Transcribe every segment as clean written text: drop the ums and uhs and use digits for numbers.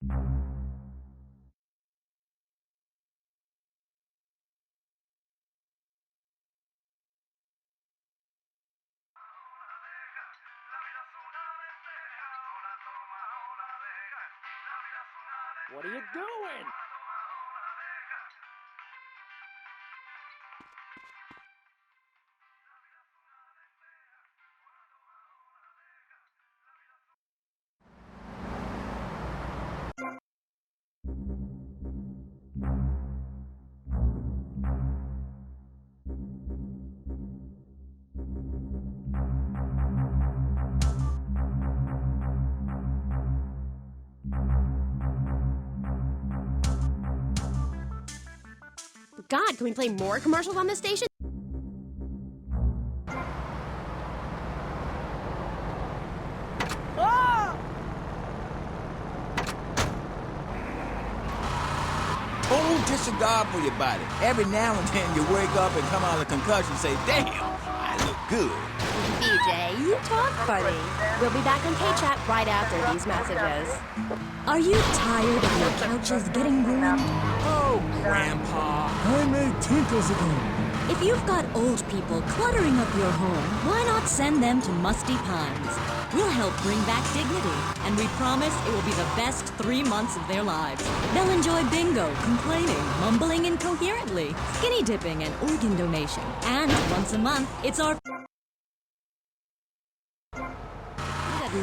What are you doing? God, can we play more commercials on this station? Ah! Total disregard for your body. Every now and then you wake up and come out of concussion and say, damn, I look good. BJ, you talk funny. We'll be back on K-Chat right after these messages. Are you tired of your couches getting ruined? Oh, Grandpa. I made tinkles again. If you've got old people cluttering up your home, why not send them to Musty Pines? We'll help bring back dignity, and we promise it will be the best 3 months of their lives. They'll enjoy bingo, complaining, mumbling incoherently, skinny dipping, and organ donation. And once a month, it's our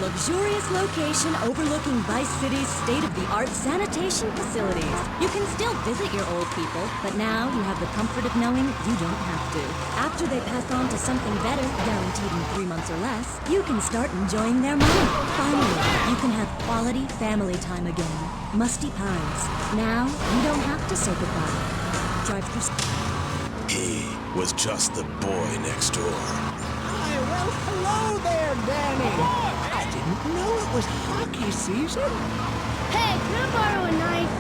luxurious location overlooking Vice City's state-of-the-art sanitation facilities. You can still visit your old people, but now you have the comfort of knowing you don't have to. After they pass on to something better, guaranteed in 3 months or less, you can start enjoying their money. Finally, you can have quality family time again. Musty Pines. Now, you don't have to say goodbye. Drive through... He was just the boy next door. Hi, well, hello there, Danny. I didn't know it was hockey season. Hey, can I borrow a knife?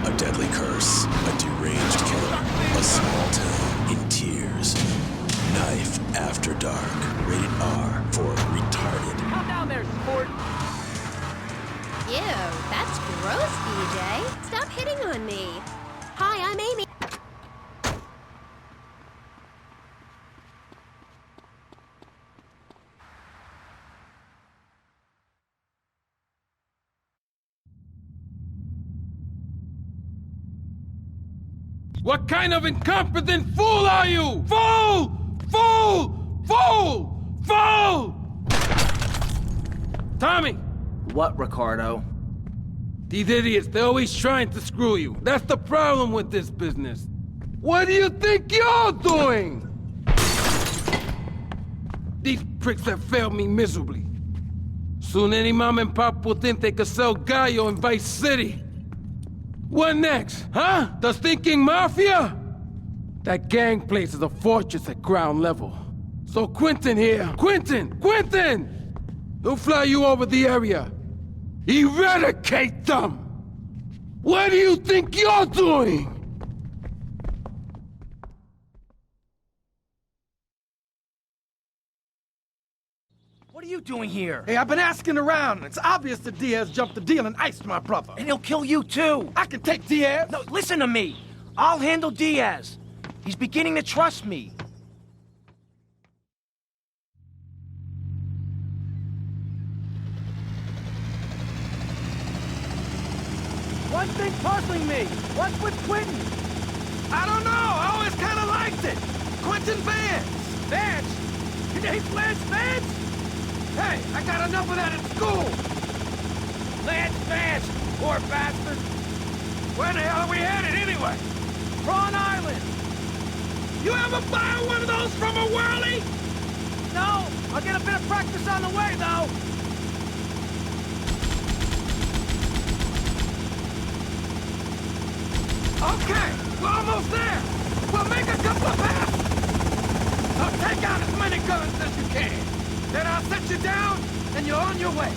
A deadly curse, a deranged killer, a small town in tears. Knife After Dark, rated R for retarded. Calm down there, sport. Ew, that's gross, BJ. Stop hitting on me. Hi, I'm Amy. What kind of incompetent fool are you? Fool! Fool! Fool! Fool! Tommy! What, Ricardo? These idiots, they're always trying to screw you. That's the problem with this business. What do you think you're doing? These pricks have failed me miserably. Soon any mom and pop will think they could sell Gallo in Vice City. What next, huh? The stinking mafia? That gang place is a fortress at ground level. So Quentin here, Quentin! He'll fly you over the area. Eradicate them! What do you think you're doing? What are you doing here? Hey, I've been asking around. It's obvious that Diaz jumped the deal and iced my brother. And he'll kill you too. I can take Diaz. No, listen to me. I'll handle Diaz. He's beginning to trust me. One thing puzzling me. What's with Quentin? I don't know. I always kind of liked it. Quentin Vance. Vance? Your name's Lance Vance? Hey, I got enough of that at school. Lance Vance, poor bastard. Where the hell are we headed anyway? Prawn Island. You ever buy one of those from a whirly? No, I'll get a bit of practice on the way, though. Okay, we're almost there. We'll make a couple of passes. So take out as many guns as you can. Then I'll set you down, and you're on your way.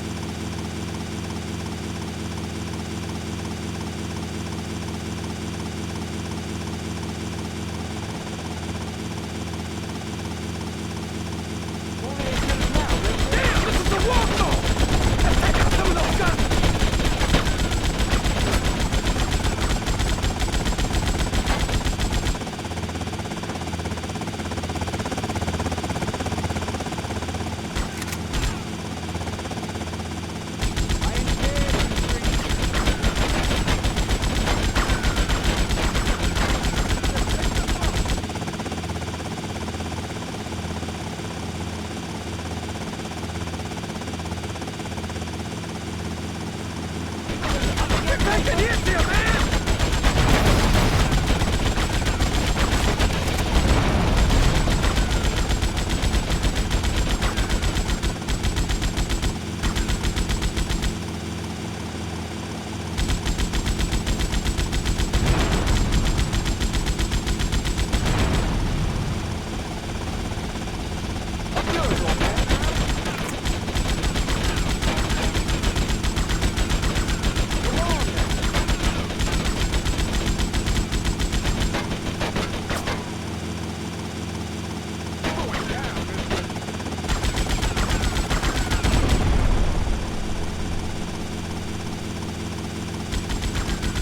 Damn, this is a war zone! Let's take out some of those guns! Take it easy, man!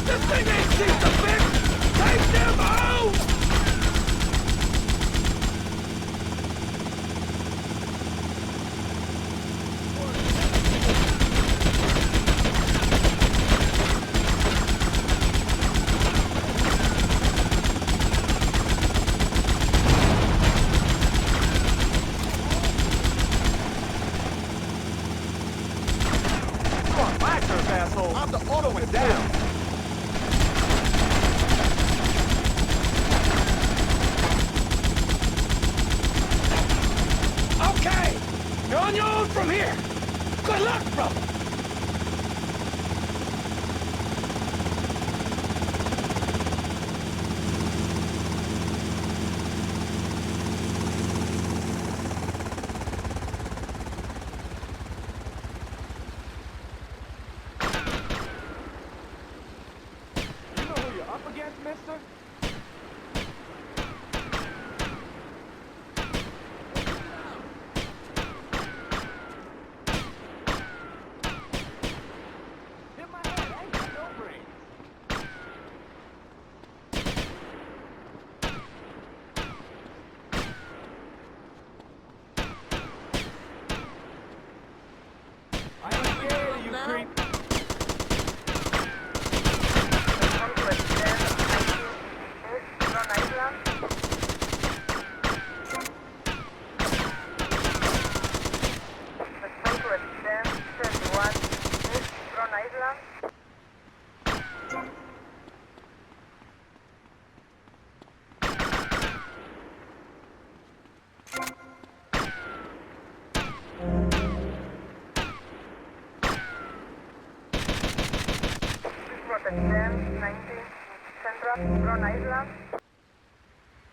This thing ain't seems to fix! Take them out! Come on, my turf, asshole. I'm the auto went down. Okay! You're on your own from here! Good luck, brother! You know who you're up against, mister? Hit my head, I ain't got no brains. I ain't scared of you, creep. Extend 19 Central Front Island.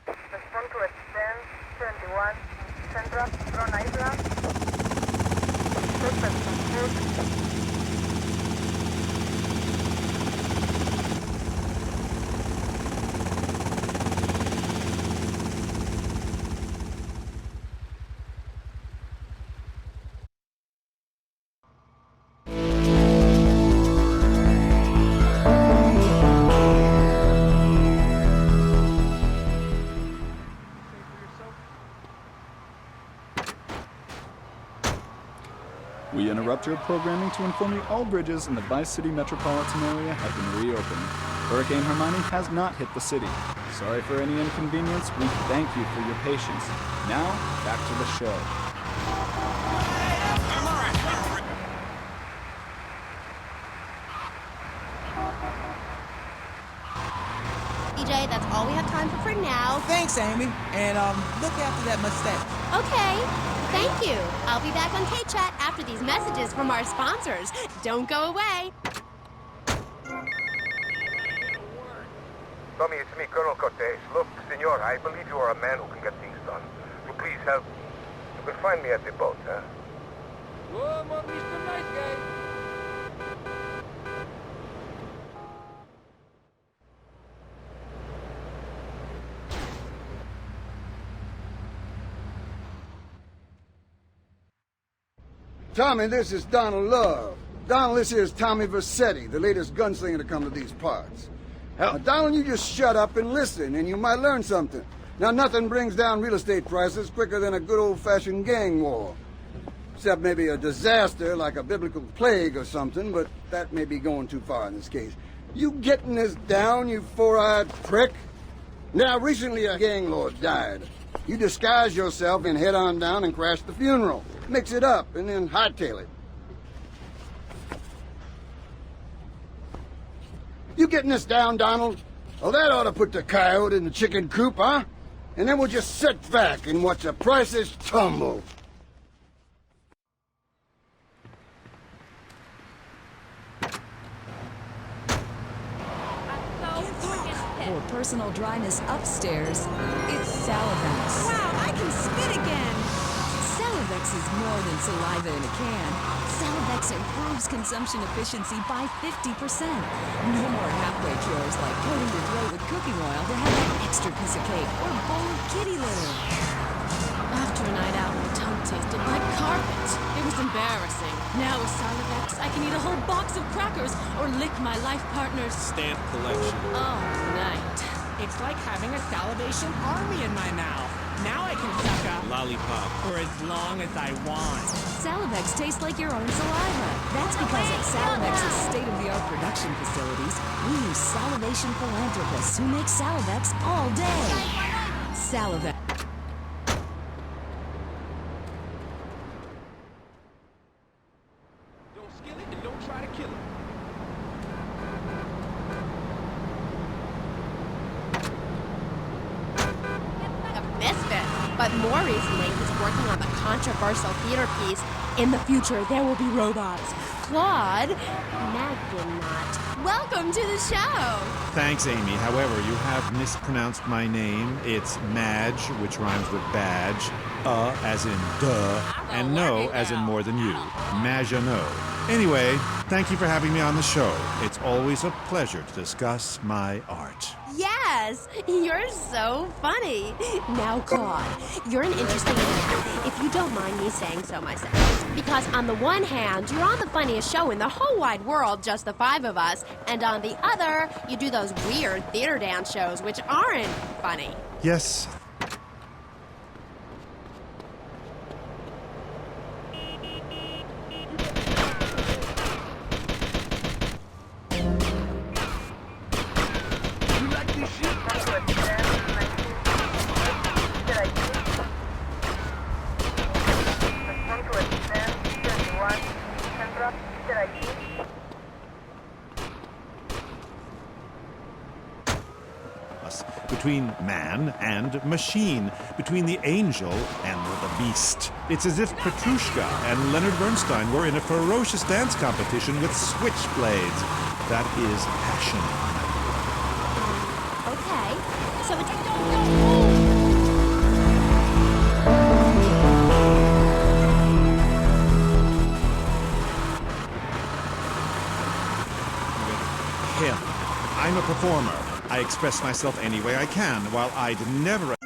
Respond to extend 21 Central Front Island. Suspect pursuit. We interrupt your programming to inform you all bridges in the Vice City metropolitan area have been reopened. Hurricane Hermione has not hit the city. Sorry for any inconvenience. We thank you for your patience. Now, back to the show. DJ, that's all we have time for now. Thanks, Amy. And, look after that mustache. Okay, thank you. I'll be back on K-Chat after these messages from our sponsors. Don't go away. Tommy, it's me, Colonel Cortez. Look, senor, I believe you are a man who can get things done. So please help. You can find me at the boat, huh? Oh, my Mr. Nice Guy. Tommy, this is Donald Love. Donald, this here is Tommy Vercetti, the latest gunslinger to come to these parts. Now, Donald, you just shut up and listen, and you might learn something. Now, nothing brings down real estate prices quicker than a good old-fashioned gang war. Except maybe a disaster like a biblical plague or something, but that may be going too far in this case. You getting this down, you four-eyed prick? Now, recently a gang lord died. You disguise yourself and head on down and crash the funeral. Mix it up and then hightail it. You getting this down, Donald? Well, that ought to put the coyote in the chicken coop, huh? And then we'll just sit back and watch the prices tumble. For personal dryness upstairs, it's Salivex. Wow, I can spit again! Salivex is more than saliva in a can. Salivex improves consumption efficiency by 50%. No more halfway cures like coating your throat with cooking oil to have that extra piece of cake or bowl of kitty litter. After a night out, my tongue tasted like carpet. It was embarrassing. Now with Salivex, I can eat a whole box of crackers or lick my life partner's Stamp collection. all night. It's like having a salivation army in my mouth. Now I can suck a Lollipop. for as long as I want. Salivex tastes like your own saliva. That's because at Salivex's state-of-the-art production facilities, we use salivation philanthropists who make Salivex all day. Salivex. Don't skill it and don't try to kill it. A misfit. But more recently, he's working on the controversial theater piece, In the Future, There Will Be Robots. Claude, imagine not. Welcome to the show. Thanks, Amy. However, you have mispronounced my name. It's Madge, which rhymes with badge. As in duh, and no as in more than you. Maginot. Anyway, thank you for having me on the show. It's always a pleasure to discuss my art. Yes, you're so funny. Now, Claude, you're an interesting man, if you don't mind me saying so myself. Because on the one hand, you're on the funniest show in the whole wide world, just the five of us, and on the other, you do those weird theater dance shows which aren't funny. Yes. Between man and machine, between the angel and the beast. It's as if Petrushka and Leonard Bernstein were in a ferocious dance competition with switchblades. That is passion. Okay, so it's... Him. I'm a performer. I express myself any way I can, while I'd never...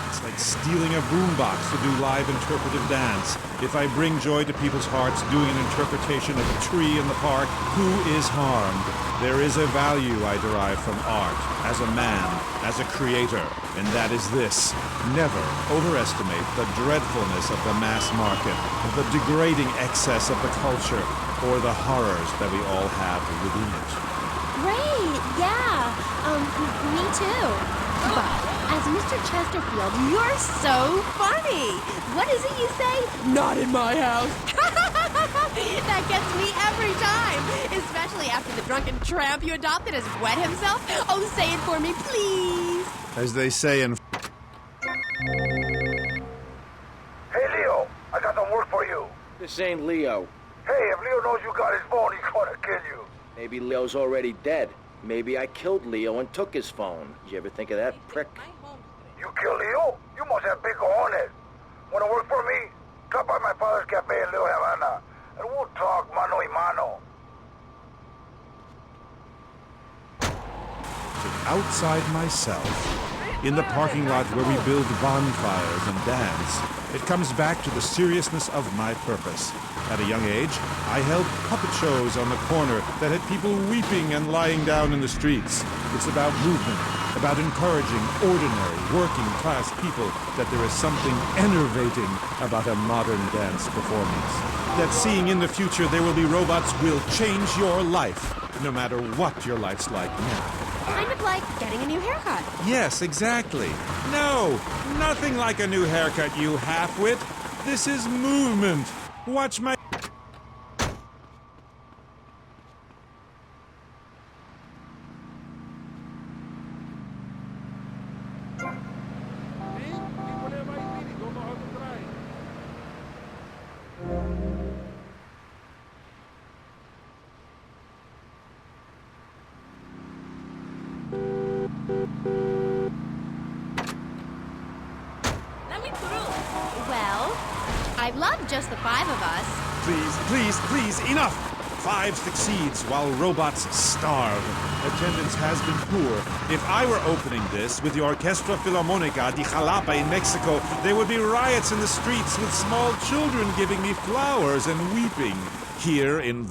It's like stealing a boombox to do live interpretive dance. If I bring joy to people's hearts doing an interpretation of a tree in the park, who is harmed? There is a value I derive from art, as a man, as a creator, and that is this. Never overestimate the dreadfulness of the mass market, the degrading excess of the culture, or the horrors that we all have within it. Great, yeah. Me too. But as Mr. Chesterfield, you're so funny. What is it you say? Not in my house. That gets me every time, especially after the drunken tramp you adopted has wet himself. Oh, say it for me, please. As they say in... Hey, Leo, I got some work for you. This ain't Leo. Hey, if Leo knows you got his phone, he's gonna kill you. Maybe Leo's already dead. Maybe I killed Leo and took his phone. Did you ever think of that, prick? You kill Leo? You must have big cojones. Wanna work for me? Stop by my father's cafe in Little Havana, and we'll talk mano y mano. Outside myself, in the parking lot where we build bonfires and dance, it comes back to the seriousness of my purpose. At a young age, I held puppet shows on the corner that had people weeping and lying down in the streets. It's about movement, about encouraging ordinary, working-class people that there is something enervating about a modern dance performance. That seeing in the future there will be robots will change your life, no matter what your life's like now. Kind of like getting a new haircut. Yes, exactly. No, nothing like a new haircut, you half-wit. This is movement. Watch my... Let me through. Well, I'd love just the 5 of us. Please, please, please, enough! 5 succeeds while robots starve. Attendance has been poor. If I were opening this with the Orquestra Filarmonica di Jalapa in Mexico, there would be riots in the streets with small children giving me flowers and weeping. Here in...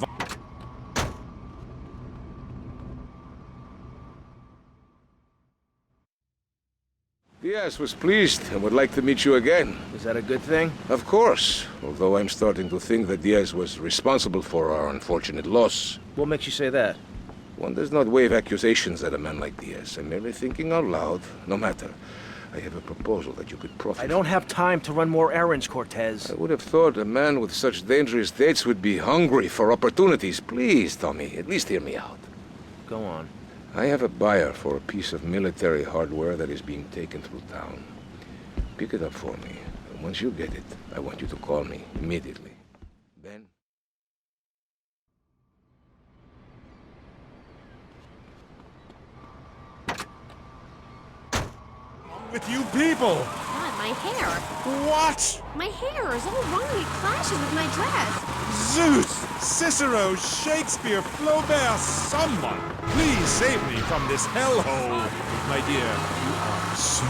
Diaz was pleased and would like to meet you again. Is that a good thing? Of course, although I'm starting to think that Diaz was responsible for our unfortunate loss. What makes you say that? One does not wave accusations at a man like Diaz. I'm merely thinking out loud. No matter. I have a proposal that you could profit. I don't have time to run more errands, Cortez. I would have thought a man with such dangerous dates would be hungry for opportunities. Please, Tommy, at least hear me out. Go on. I have a buyer for a piece of military hardware that is being taken through town. Pick it up for me. And once you get it, I want you to call me immediately. Ben? With you people! God, my hair. What? My hair is all wrong. It clashes with my dress. Zeus! Cicero! Shakespeare! Flaubert! Someone! Please save me from this hellhole! My dear, you are so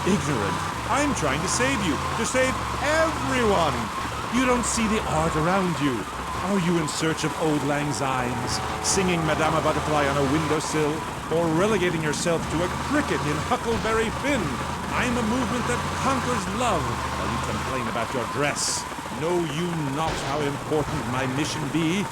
ignorant. I'm trying to save you. To save everyone! You don't see the art around you. Are you in search of old lang synes, singing Madama Butterfly on a windowsill, or relegating yourself to a cricket in Huckleberry Finn? I'm a movement that conquers love, while you complain about your dress. Know you not how important my mission be?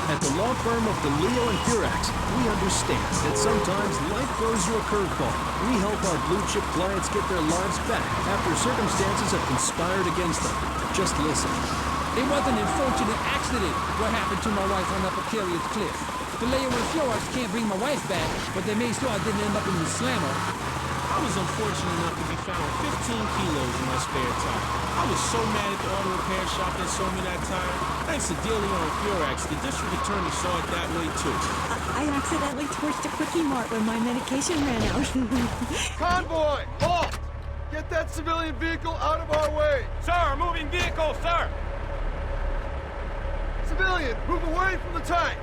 At the law firm of DeLeo and Furax, we understand that sometimes life throws you a curveball. We help our blue-chip clients get their lives back after circumstances have conspired against them. Just listen. It was an unfortunate accident what happened to my wife on that precarious cliff. DeLeo and Furax can't bring my wife back, but they made sure I didn't end up in the slammer. I was unfortunate enough to be found 15 kilos in my spare tire. I was so mad at the auto repair shop that sold me that tire. Thanks to DeLeo and Furax, the district attorney saw it that way too. I accidentally torched a Quickie Mart when my medication ran out. Convoy! Halt! Get that civilian vehicle out of our way! Sir, moving vehicle, sir! Civilian, move away from the tank!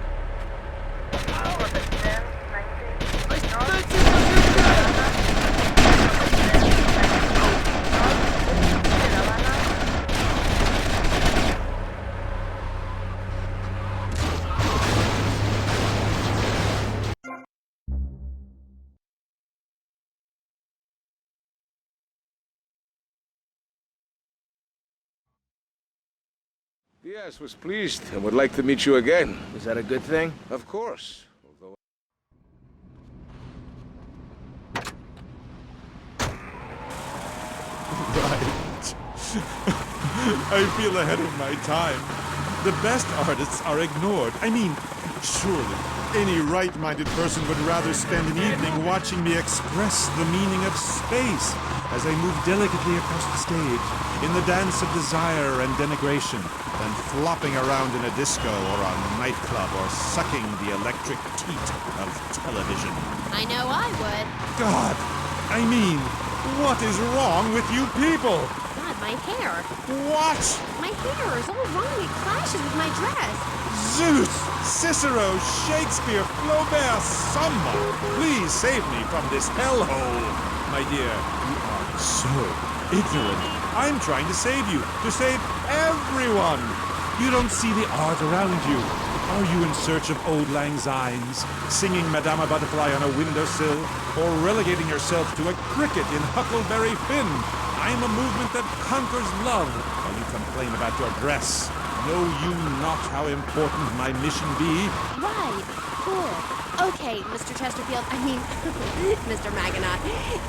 Diaz was pleased and would like to meet you again. Is that a good thing? Of course. Although... Right. I feel ahead of my time. The best artists are ignored. I mean, surely any right-minded person would rather spend an evening watching me express the meaning of space as I move delicately across the stage in the dance of desire and denigration than flopping around in a disco or a nightclub or sucking the electric teat of television. I know I would. God, I mean, what is wrong with you people? God, my hair. What? My hair is all wrong. It clashes with my dress. Zeus! Cicero! Shakespeare! Flaubert! Someone! Please save me from this hellhole! My dear, you are so ignorant. I'm trying to save you. To save everyone! You don't see the art around you. Are you in search of old lang synes, singing Madama Butterfly on a windowsill, or relegating yourself to a cricket in Huckleberry Finn? I'm a movement that conquers love, while you complain about your dress. Know you not how important my mission be? Right. Cool. Okay, Mr. Chesterfield. I mean, Mr. Maginot.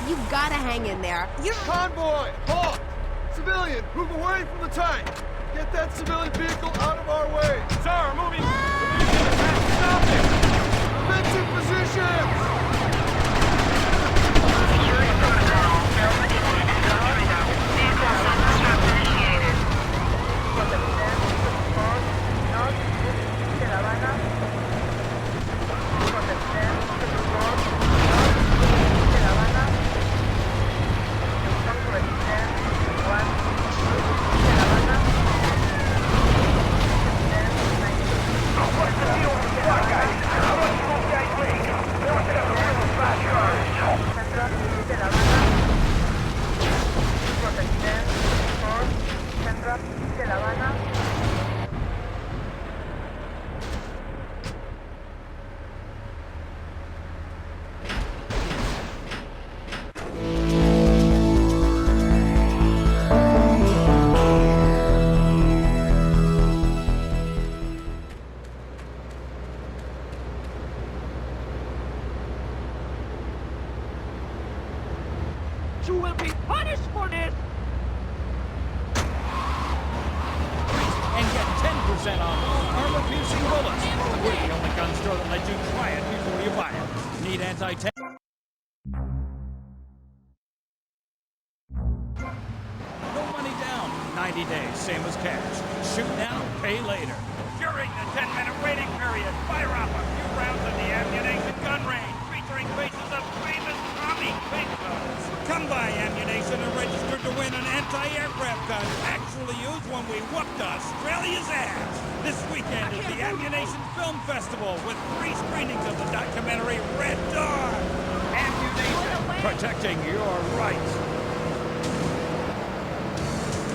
You gotta hang in there. You're... Convoy! Halt! Civilian, move away from the tank! Get that civilian vehicle out of our way! Sir, moving! Stop it! Defensive positions! You will be punished for this! And get 10% off all armor-piercing bullets. We're the only gun store that lets you try it before you buy it. Need anti-tank? No money down. 90 days, same as cash. Shoot now, pay later. During the 10-minute waiting period, fire off a few rounds of the ammunition gun range, featuring faces of famous Tommy Pinkos. Come by Ammunition and register to win an anti-aircraft gun actually used when we whooped Australia's ass. This weekend is the Ammunition Film Festival with 3 screenings of the documentary Red Dawn. Ammunition, protecting your rights.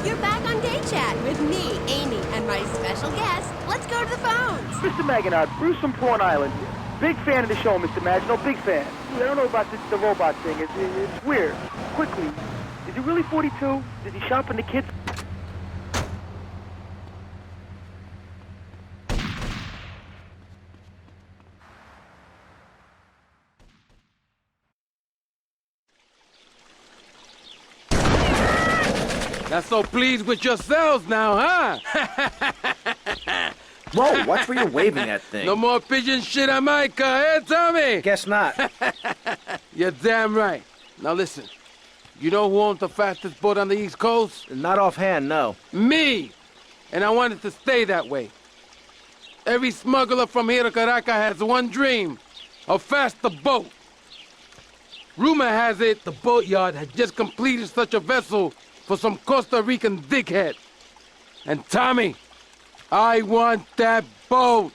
You're back on Day Chat with me, Amy, and my special guest. Let's go to the phones. Mr. Maginot, Bruce from Prawn Island. Big fan of the show, Mr. Maginot, big fan. I don't know about the robot thing. It's weird. Quickly, is he really 42? Did he shop in the kids? Not so pleased with yourselves now, huh? Whoa, watch where you're waving that thing. No more pigeon shit on my car, eh, Tommy? Guess not. You're damn right. Now listen, you know who owns the fastest boat on the East Coast? Not offhand, no. Me! And I want it to stay that way. Every smuggler from here to Caracas has one dream, a faster boat. Rumor has it the boatyard has just completed such a vessel for some Costa Rican dickhead. And Tommy, I want that boat.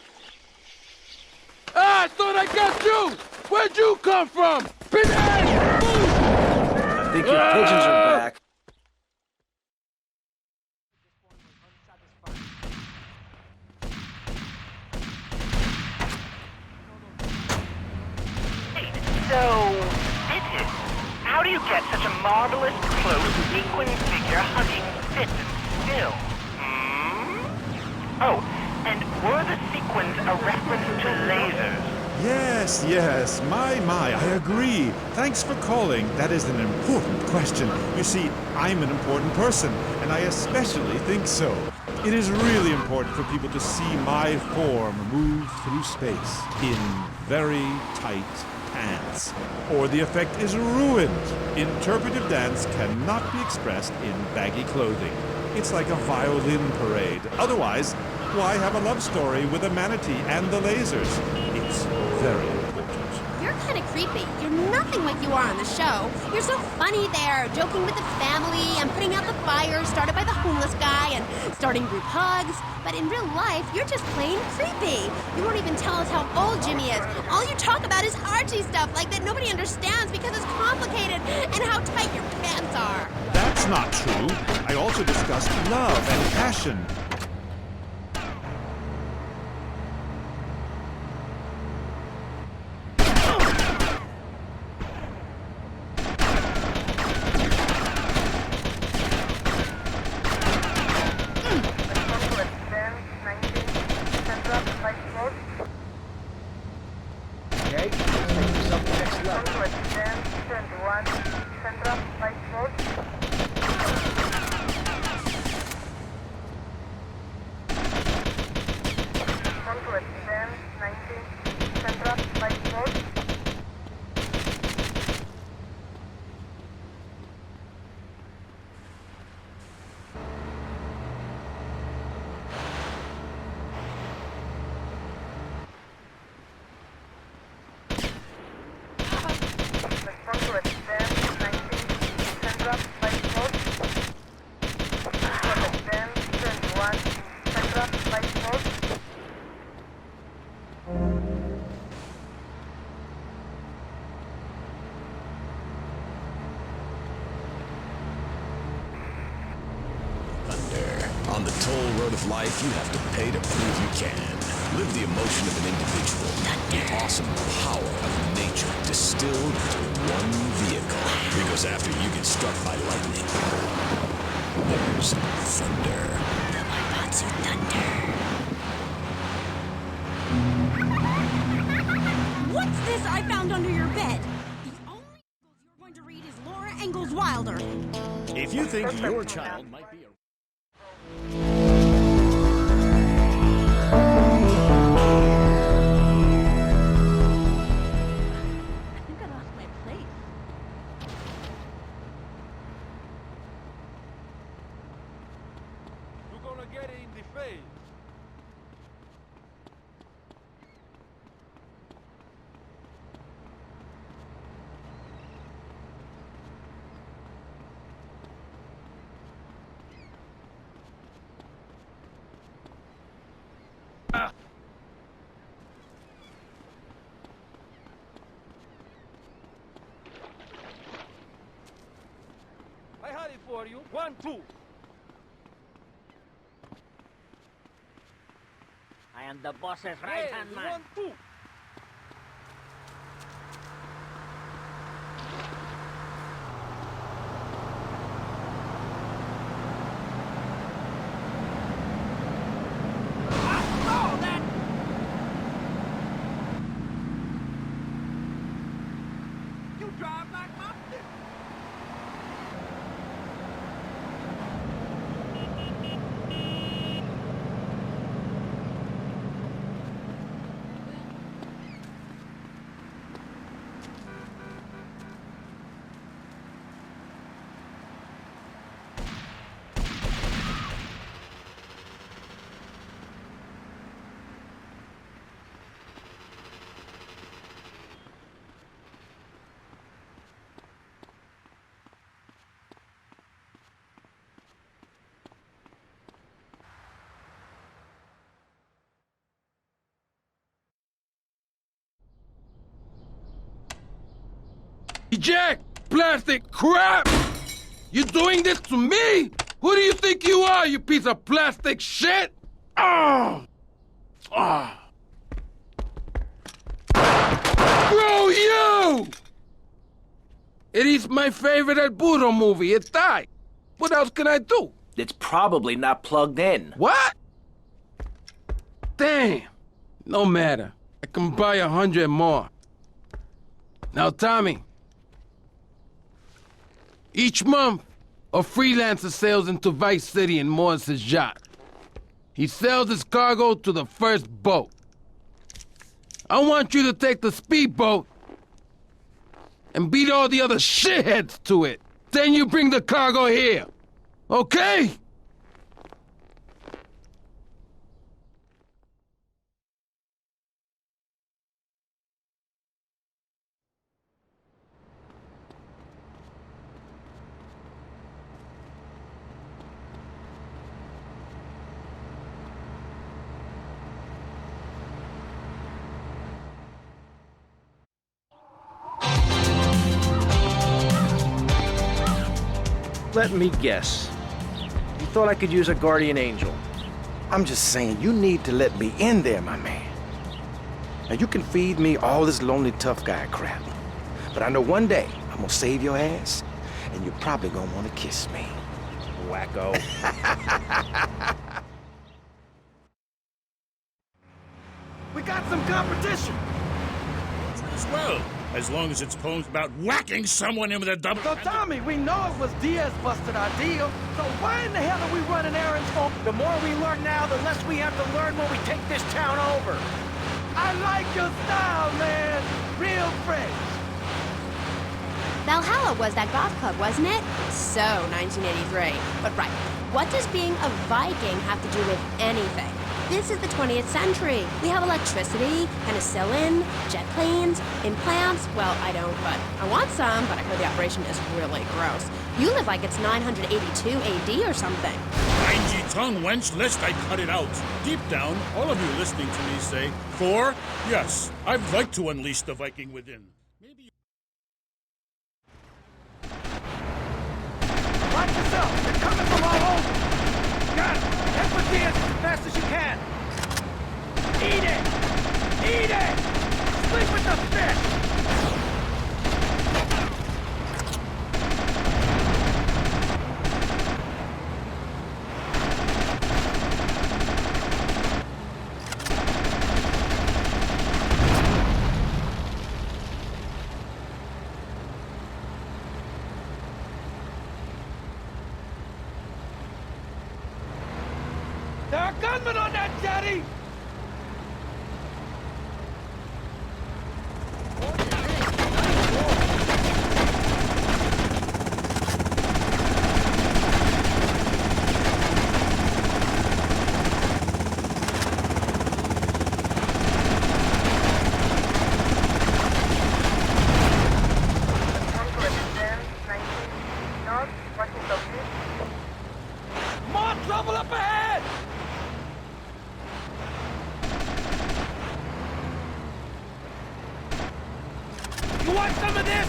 Ah, I thought I got you! Where'd you come from? Pinhead! I think your pigeons are back. So, Vincent, how do you get such a marvelous, close, sequin figure hugging fit and still? Oh, and were the sequins a reference to lasers? Yes, my, I agree. Thanks for calling. That is an important question. You see, I'm an important person, and I especially think so. It is really important for people to see my form move through space in very tight pants, or the effect is ruined. Interpretive dance cannot be expressed in baggy clothing. It's like a violin parade. Otherwise, why have a love story with a manatee and the lasers? It's very important. You're kind of creepy. You're nothing like you are on the show. You're so funny there, joking with the family and putting out the fires started by the homeless guy and starting group hugs. But in real life, you're just plain creepy. You won't even tell us how old Jimmy is. All you talk about is Archie stuff like that nobody understands because it's complicated and how tight your pants are. That's not true. I also discussed love and passion. with life, you have to pay to prove you can. Live the emotion of an individual. The awesome power of nature distilled into one vehicle. Because after you get struck by lightning, there's thunder. The Maibatsu Thunder. What's this I found under your bed? The only Engels you're going to read is Laura Ingalls Wilder. If you think your child might be a... I think I lost my place. You're gonna get it in the face. I had it for you. 1, 2. I am the boss's right-hand man. 1, 2. You drive like my dick. Jack! Plastic crap! You doing this to me? Who do you think you are, you piece of plastic shit? Oh! Oh! Screw you! It is my favorite El Burro movie. It died. What else can I do? It's probably not plugged in. What? Damn. No matter. I can buy 100 more. Now, Tommy. Each month, a freelancer sails into Vice City in Morris's yacht. He sells his cargo to the first boat. I want you to take the speedboat and beat all the other shitheads to it. Then you bring the cargo here. Okay? Let me guess. You thought I could use a guardian angel. I'm just saying, you need to let me in there, my man. Now, you can feed me all this lonely tough guy crap. But I know one day I'm gonna save your ass, and you're probably gonna want to kiss me. Wacko. We got some competition. As well, as long as it's poems about whacking someone in with a double... So, Tommy, we know it was Diaz busted our deal. So why in the hell are we running errands for? The more we learn now, the less we have to learn when we take this town over. I like your style, man. Real fresh. Valhalla was that goth club, wasn't it? So, 1983. But right, what does being a Viking have to do with anything? This is the 20th century. We have electricity, penicillin, jet planes, implants. Well, I don't, but I want some, but I heard the operation is really gross. You live like it's 982 AD or something. Mind ye tongue, wench, lest I cut it out. Deep down, all of you listening to me say, Thor, yes, I'd like to unleash the Viking within. Watch yourself. They're coming from all over. Got it. Let's tortillas as fast as you can! Eat it! Eat it! Sleep with the fish! There are gunmen on that jetty! More trouble up ahead! You want some of this?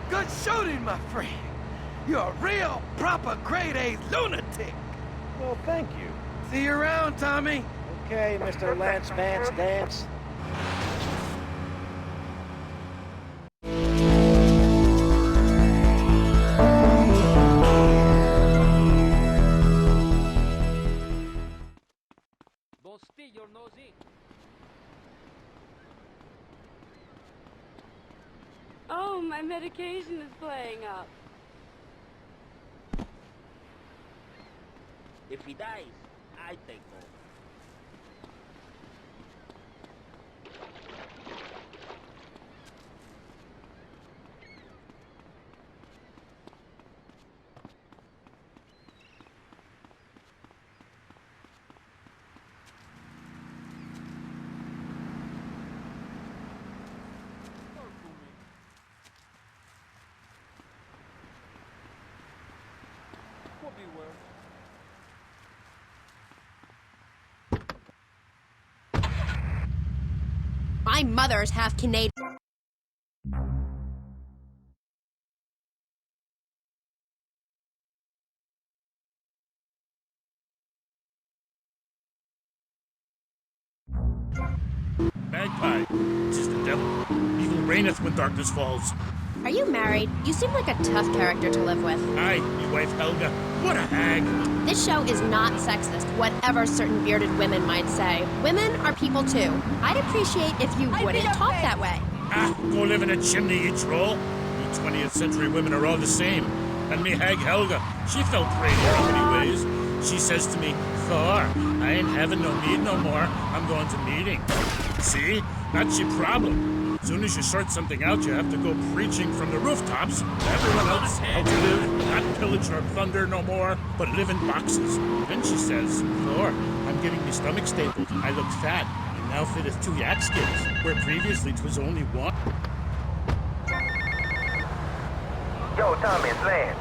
Good shooting, my friend. You're a real, proper grade-A lunatic. Well, thank you. See you around, Tommy. Okay, Mr. Lance Vance Dance. Don't steal your nose in. Oh, my medication is playing up. If he dies, I take over. Could be worse. My mother's half Canadian. Magpie, 'tis the devil. Evil reigneth when darkness falls. Are you married? You seem like a tough character to live with. Aye, me wife Helga. What a hag. This show is not sexist, whatever certain bearded women might say. Women are people too. I'd appreciate if you wouldn't talk that way. Ah, go live in a chimney, you troll. You 20th century women are all the same. And me hag Helga, she felt great here in many ways. She says to me, Thor, I ain't having no mead no more. I'm going to meeting. See? That's your problem. As soon as you sort something out, you have to go preaching from the rooftops. Everyone else how to live, not pillage nor plunder no more, but live in boxes. Then she says, Thor, I'm getting me stomach stapled. I look fat, and now fitteth 2 yak skins, where previously 'twas only 1. Yo, Tommy, it's Lance.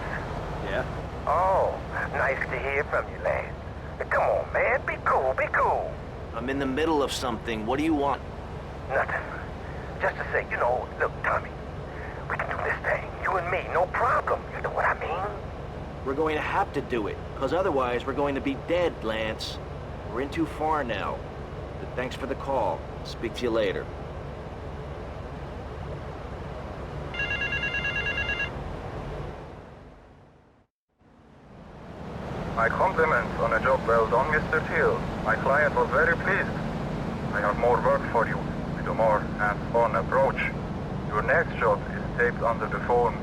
Yeah? Oh, nice to hear from you, Lance. Come on, man, be cool, be cool. I'm in the middle of something. What do you want? Nothing. Just to say, look, Tommy, we can do this thing, you and me, no problem. You know what I mean? We're going to have to do it, because otherwise we're going to be dead, Lance. We're in too far now. But thanks for the call. Speak to you later. My compliments on a job well done, Mr. Teal. My client was very pleased. I have more work for you, with a more hands-on approach. Your next job is taped under the phone.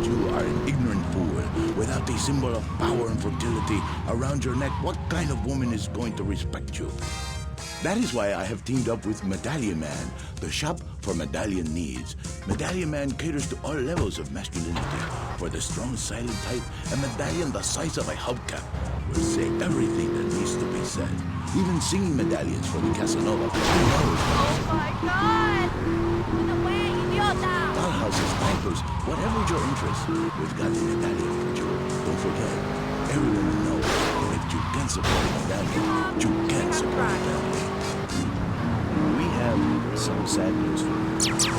You are an ignorant fool. Without the symbol of power and fertility around your neck, what kind of woman is going to respect you? That is why I have teamed up with Medallion Man, the shop for medallion needs. Medallion Man caters to all levels of masculinity. For the strong, silent type, a medallion the size of a hubcap will say everything that needs to be said. Even singing medallions for the Casanova. Oh my God! Dollhouses, diapers, whatever your interest, we've got the medallion for you. Don't forget, every woman knows that if you can support a medallion, you can support a family. We have some sad news for you.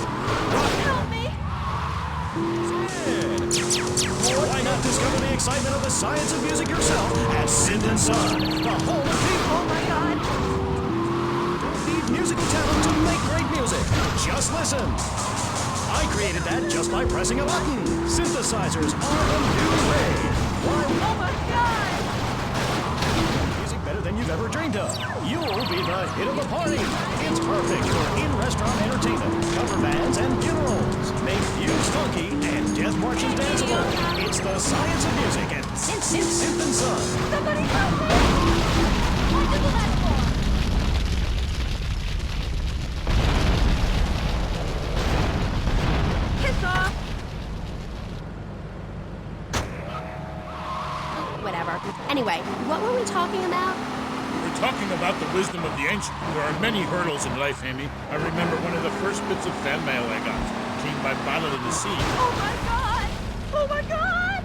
Help me! Why not discover the excitement of the science of music yourself at Synth & Son, the home of people? Oh my God! Don't need musical talent to make great music. Just listen. I created that just by pressing a button. Synthesizers are the new way. Why? Oh my God! Music better than you've ever dreamed of. You'll be the hit of the party. It's perfect for in-restaurant entertainment, cover bands, and funerals. Make fuse funky and death marches danceable. It's the science of music at Synth & Son. Somebody help me! What did that for? Piss off! Whatever. Anyway, what were we talking about? We're talking about the wisdom of the ancient. There are many hurdles in life, Amy. I remember one of the first bits of fan mail I got came by Bottle in the Sea. Oh my God! Oh my God!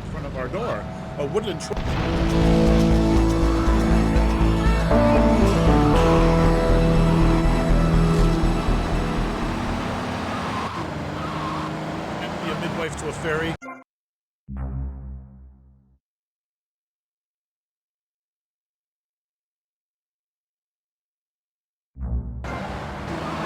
In front of our door. A woodland be a midwife to a fairy.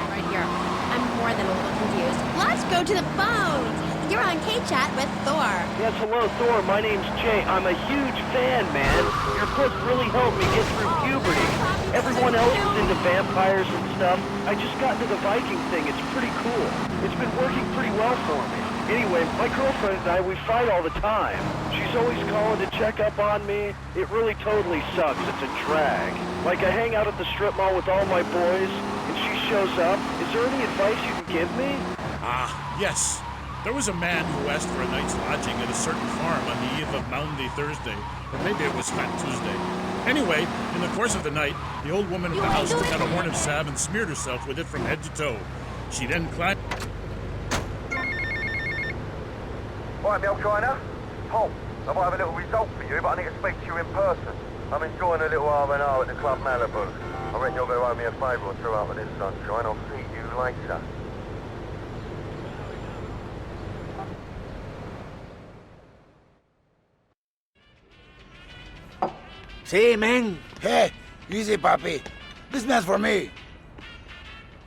Right here. I'm more than a little confused. Let's go to the phones! You're on K-Chat with Thor. Yes, hello, Thor. My name's Jay. I'm a huge fan, man. Your clips really helped me get through puberty. Everyone else was into vampires and stuff. I just got into the Viking thing. It's pretty cool. It's been working pretty well for me. Anyway, my girlfriend and I, we fight all the time. She's always calling to check up on me. It really totally sucks. It's a drag. Like, I hang out at the strip mall with all my boys, and she shows up. Is there any advice you can give me? Ah, yes. There was a man who asked for a night's lodging at a certain farm on the eve of Maundy Thursday, or maybe it was Fat Tuesday. Anyway, in the course of the night, the old woman in the house took out a horn of salve and smeared herself with it from head to toe. She then climbed... Right, Mel China. Tom, I might have a little result for you, but I need to speak to you in person. I'm enjoying a little R&R at the Club Malibu. I reckon you'll go owe me a favour or two out of this sunshine. I'll see you later. See, man. Hey, easy, papi. This man's for me.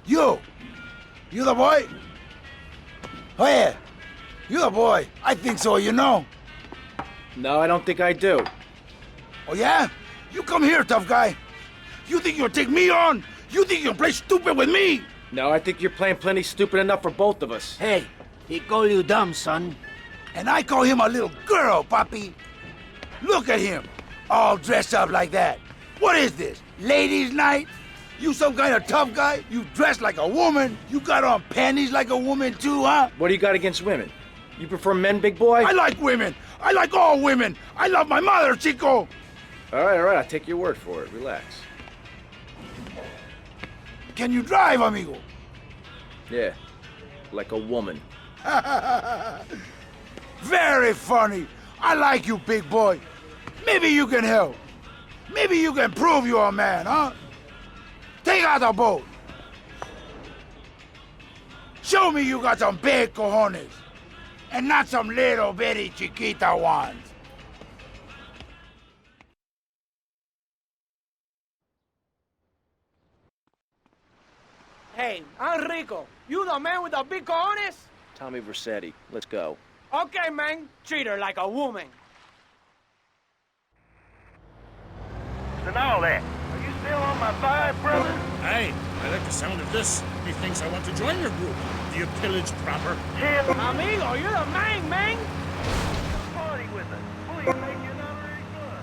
You the boy? Oh, yeah. You the boy. I think so, you know. No, I don't think I do. Oh, yeah? You come here, tough guy. You think you'll take me on? You think you'll play stupid with me? No, I think you're playing plenty stupid enough for both of us. Hey, he call you dumb, son. And I call him a little girl, papi. Look at him. All dressed up like that. What is this? Ladies' night? You some kind of tough guy? You dress like a woman? You got on panties like a woman too, huh? What do you got against women? You prefer men, big boy? I like women. I like all women. I love my mother, Chico. All right, I'll take your word for it. Relax. Can you drive, amigo? Yeah, like a woman. Very funny. I like you, big boy. Maybe you can help. Maybe you can prove you're a man, huh? Take out the boat. Show me you got some big cojones. And not some little bitty chiquita ones. Hey, Enrico, you the man with the big cojones? Tommy Vercetti, let's go. Okay, man. Treat her like a woman. So now that, are you still on my vibe, brother? Hey, I like the sound of this. He thinks I want to join your group. Do you pillage proper? Amigo, you're the man. Party with us. Please make you not very good.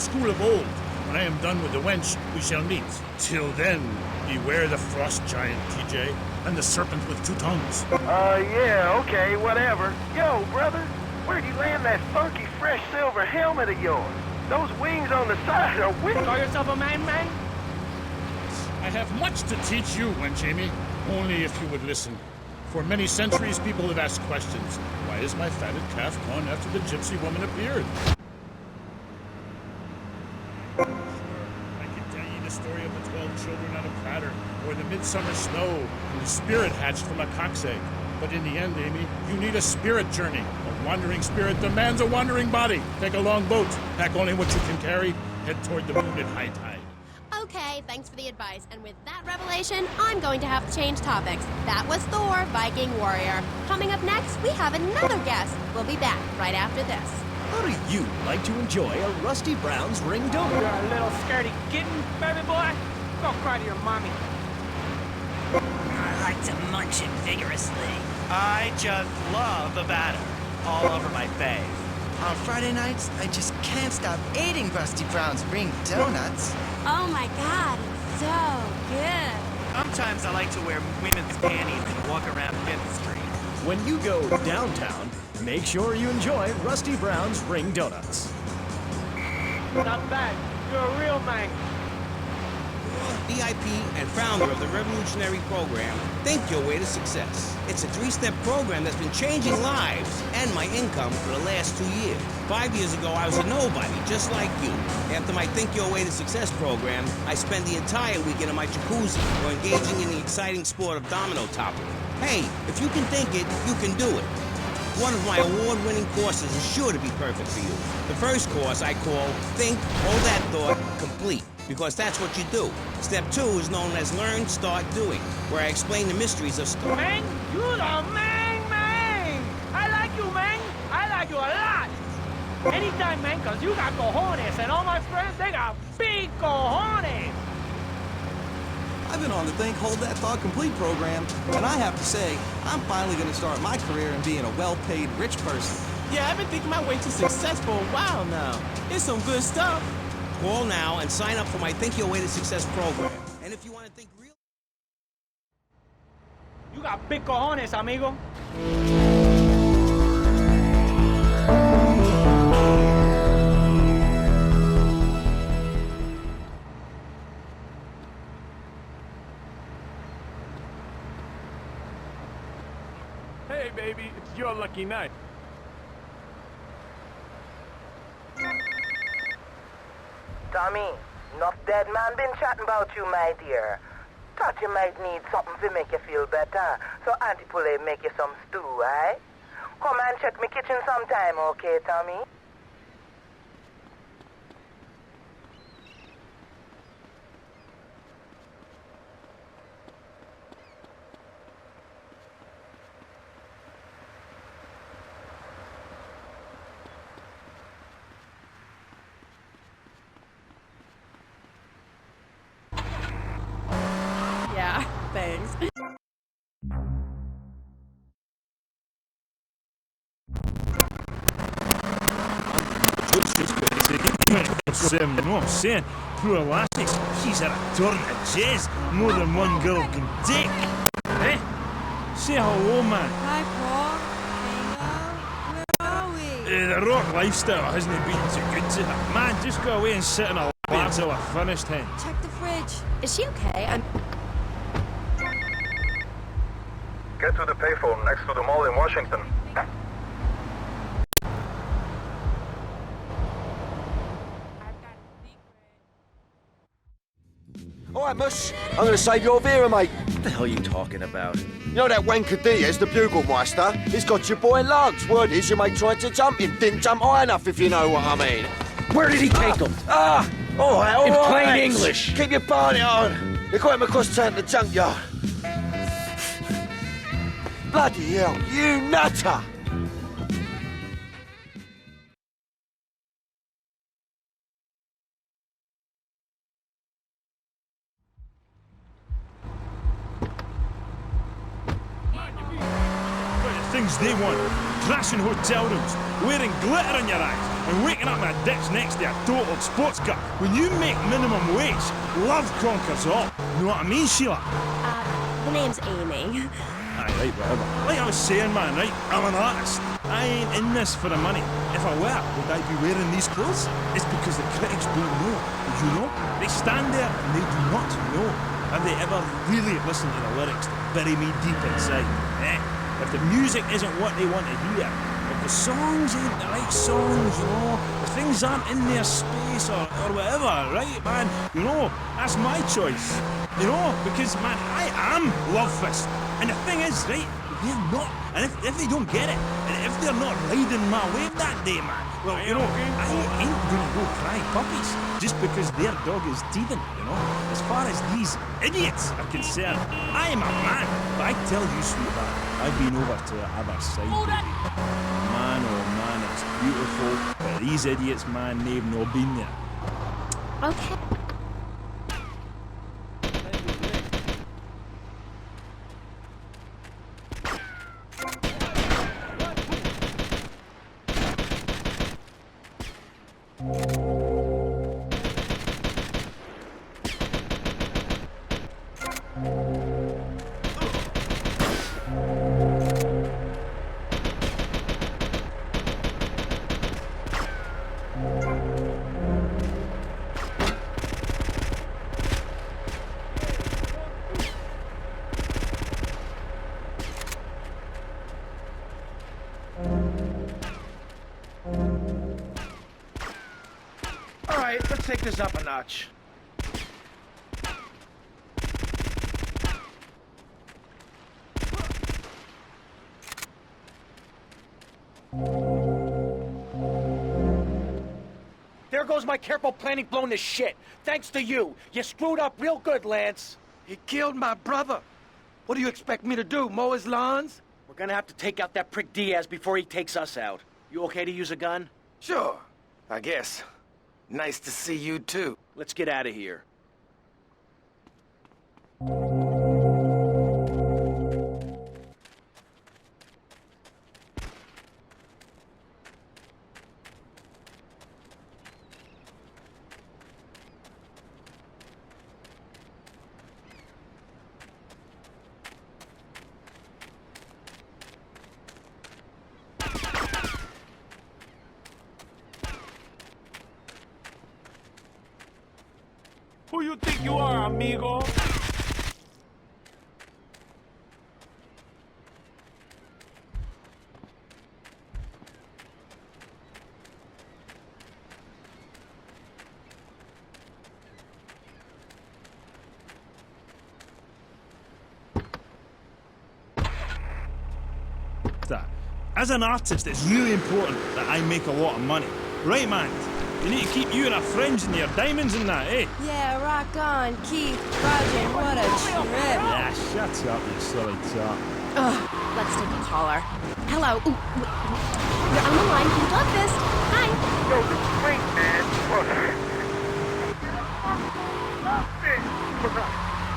school of old. When I am done with the wench, we shall meet. Till then, beware the frost giant, TJ, and the serpent with 2 tongues. Yeah, okay, whatever. Yo, brother, where'd you land that funky, fresh silver helmet of yours? Those wings on the side are wicked. Call yourself a man? I have much to teach you, wench Amy. Only if you would listen. For many centuries, people have asked questions. Why is my fatted calf gone after the gypsy woman appeared? Sure, I can tell you the story of the 12 children on a platter, or the midsummer snow, and the spirit hatched from a cock's egg. But in the end, Amy, you need a spirit journey. A wandering spirit demands a wandering body. Take a long boat, pack only what you can carry, head toward the moon at high tide. Okay, thanks for the advice. And with that revelation, I'm going to have to change topics. That was Thor, Viking warrior. Coming up next, we have another guest. We'll be back right after this. How do you like to enjoy a Rusty Brown's ring donut? You're a little scaredy kitten, baby boy. Go cry to your mommy. I like to munch it vigorously. I just love the batter all over my face. On Friday nights, I just can't stop eating Rusty Brown's ring donuts. Oh my god, it's so good. Sometimes I like to wear women's panties and walk around 5th Street. When you go downtown, make sure you enjoy Rusty Brown's ring donuts. Not bad. You're a real man. VIP and founder of the revolutionary program, Think Your Way to Success. It's a 3-step program that's been changing lives and my income for the last 2 years. 5 years ago, I was a nobody, just like you. After my Think Your Way to Success program, I spent the entire weekend in my jacuzzi or engaging in the exciting sport of domino topping. Hey, if you can think it, you can do it. One of my award-winning courses is sure to be perfect for you. The first course I call Think, Hold That Thought, Complete, because that's what you do. Step 2 is known as Learn, Start, Doing, where I explain the mysteries of Man, you the man. I like you, man. I like you a lot. Anytime, man, because you got cojones, and all my friends, they got big cojones. I've been on the Think, Hold That Thought Complete program, and I have to say, I'm finally going to start my career in being a well-paid rich person. Yeah, I've been thinking my way to success for a while now. It's some good stuff. Call now and sign up for my Think Your Way to Success program. And if you want to think real... You got big cojones, amigo. Hey, baby, it's your lucky night. Tommy, enough dead man been chatting about you, my dear. Thought you might need something to make you feel better. So Auntie Poulet make you some stew, eh? Come and check me kitchen sometime, okay, Tommy? Yeah, thanks. No, I'm saying, poor lassie, she's had a turn of jizz more than one girl can take. Eh? Say hello, man. Hi, Paul. Where are we? The rock lifestyle hasn't been too good to her. Man, just go away and sit in a lap until I finished, hen. Check the fridge. Is she okay? Get to the payphone next to the mall in Washington. Alright, Mus. I'm gonna save your Vera, mate. What the hell are you talking about? You know that wanker Diaz, the bugle meister? He's got your boy Lugs. Word is your mate tried to jump him. Didn't jump high enough, if you know what I mean. Where did he take him? Alright, alright. In plain lads. English. Keep your party on. They got him across town to the junkyard. Bloody hell, you nutter! Things they want. Crashing hotel rooms, wearing glitter in your eyes, and waking up my ditch next to a totaled sports car. When you make minimum wage, love conquers all. Know what I mean, Sheila? The name's Amy. Aye, right, whatever. Like I was saying, man, right? I'm an artist. I ain't in this for the money. If I were, would I be wearing these clothes? It's because the critics don't know. You know? They stand there and they do not know. Have they ever really listened to the lyrics that bury me deep inside? If the music isn't what they want to hear, if the songs ain't the right songs, you know, if things aren't in their space or whatever, right, man, you know, that's my choice. You know, because, man, I am Love Fist. And the thing is, right, they're not. And if they don't get it, and if they're not riding my wave that day, man, well, you know, I ain't gonna go cry puppies just because their dog is teething, you know. As far as these idiots are concerned, I am a man. But I tell you, sweetheart, I've been over to the other side, baby. Man, oh man, it's beautiful. But these idiots, man, they've not been there. Okay. All right, let's take this up a notch. There goes my careful planning blown to shit. Thanks to you. You screwed up real good, Lance. He killed my brother. What do you expect me to do, mow his lawns? We're gonna have to take out that prick Diaz before he takes us out. You okay to use a gun? Sure, I guess. Nice to see you, too. Let's get out of here. Who you think you are, amigo? As an artist, it's really important that I make a lot of money. Right, man? You need to keep you and our friends and your diamonds and that, eh? Yeah, rock on, Keith. Roger, what a trip. Yeah, shut up, you silly top. Ugh, let's take a caller. Hello. Ooh, you're on the line from Love Fist. Hi. Yo, this is great, man.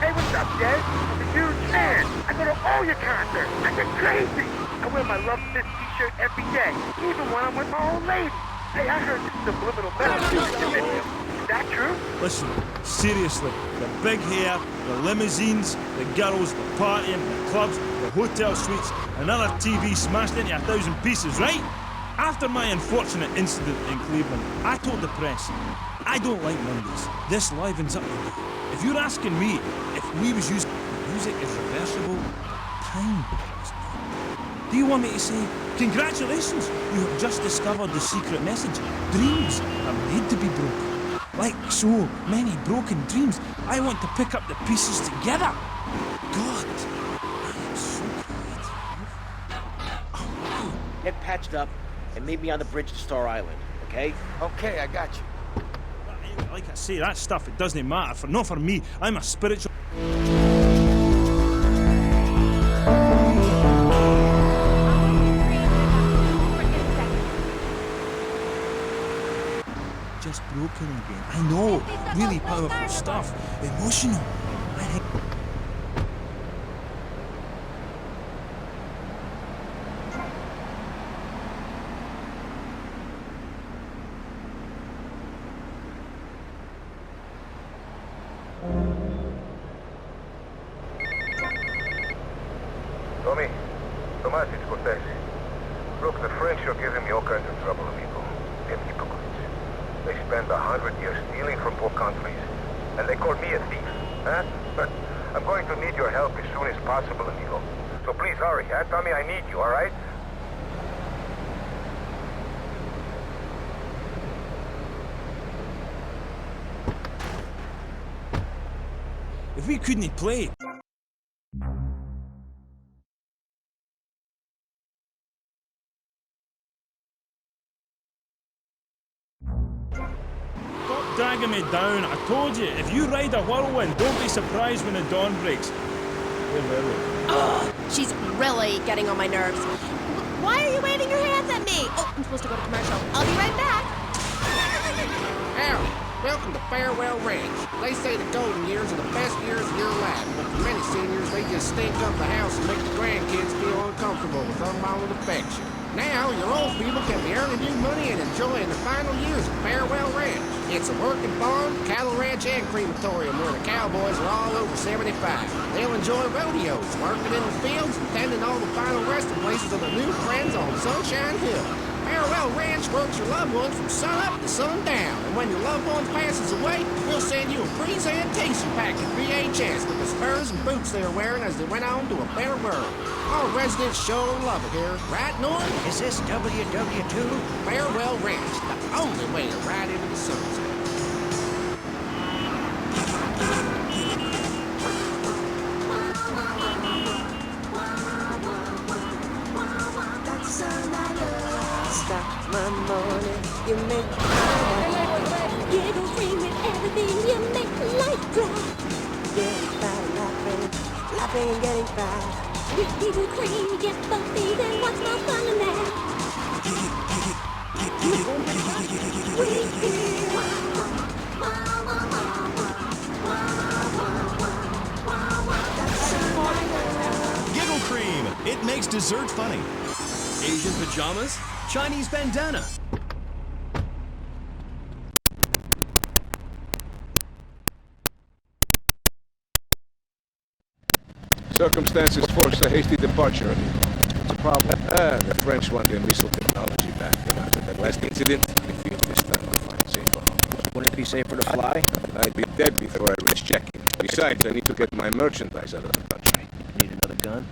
Hey, what's up, Jay? I'm a huge fan. I go to all your concerts. I get crazy. I wear my Love Fist t-shirt every day, even when I'm with my old lady. Hey, I heard this subliminal message in the video. Is that true? Listen, seriously, the big hair, the limousines, the girls, the partying, the clubs, the hotel suites, another TV smashed into 1,000 pieces, right? After my unfortunate incident in Cleveland, I told the press, I don't like Mondays. This livens up the day. If you're asking me if we was using music is reversible, time is not. Do you want me to say, congratulations, you have just discovered the secret message. Dreams are made to be broken. Like so many broken dreams, I want to pick up the pieces together. God, I am so creative. Get patched up and meet me on the bridge to Star Island, okay? Okay, I got you. Like I say, that stuff, it doesn't matter. Not for me. I'm a spiritual... Just broken again. I know. Really powerful stuff. Emotional. I think... taxi. Look, the French are giving me all kinds of trouble, amigo. They're hypocrites. They spend 100 years stealing from poor countries, and they call me a thief, huh? But I'm going to need your help as soon as possible, amigo. So please hurry, huh? Tell me I need you, all right? If we couldn't play, stop dragging me down. I told you, if you ride a whirlwind, don't be surprised when the dawn breaks. Ugh, she's really getting on my nerves. Why are you waving your hands at me? Oh, I'm supposed to go to commercial. I'll be right back. Howdy. Welcome to Farewell Ranch. They say the golden years are the best years of your life, but for many seniors, they just stink up the house and make the grandkids feel uncomfortable with unbounded affection. Now, your old people can be earning new money and enjoying the final years of Farewell Ranch. It's a working farm, cattle ranch, and crematorium where the cowboys are all over 75. They'll enjoy rodeos, working in the fields, and tending all the final resting places of the new friends on Sunshine Hill. Farewell Ranch works your loved ones from sunup to sundown, and when your loved one passes away, we'll send you a presentation packet VHS with the spurs and boots they were wearing as they went on to a better world. Our residents sure love it here, right, Norm? Is this WW2? Farewell Ranch, the only way to ride into the sunset. Stop my morning, you make my giggle free with everything, you make life bright. Getting by laughing, laughing and getting by. With giggle cream, you get bumpy, then what's more fun than that? Giggle cream. It makes dessert funny. Asian pajamas, Chinese bandana. Circumstances forced a hasty departure, amigo. What's the problem? The French want their missile technology back. And after that last incident, I feel this time I'll find safer homes. Wouldn't it be safer to fly? I'd be dead before I risk checking. Besides, I need to get my merchandise out of the country. Need another gun?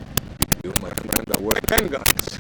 You, my friend, are worth 10 guns.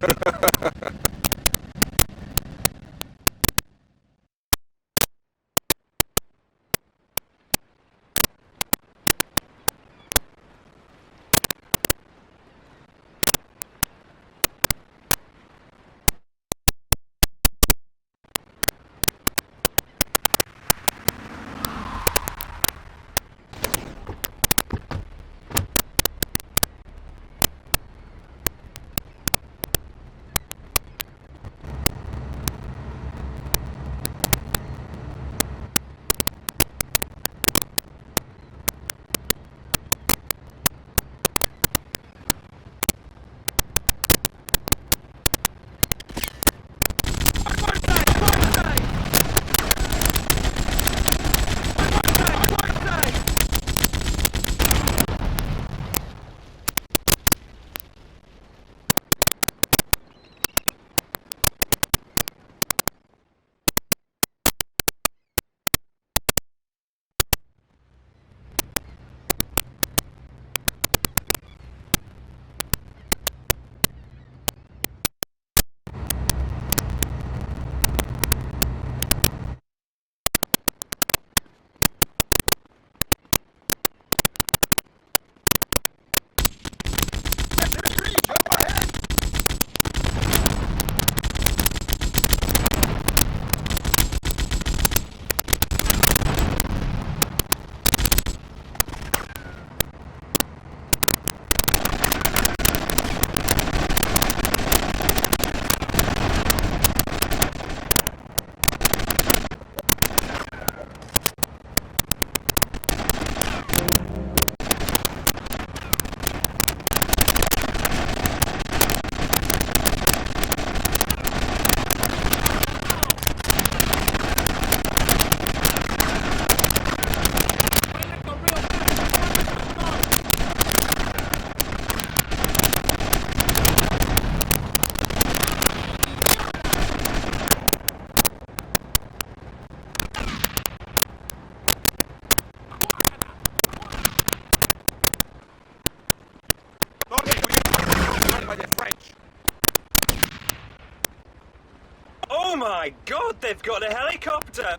my God, they've got a helicopter!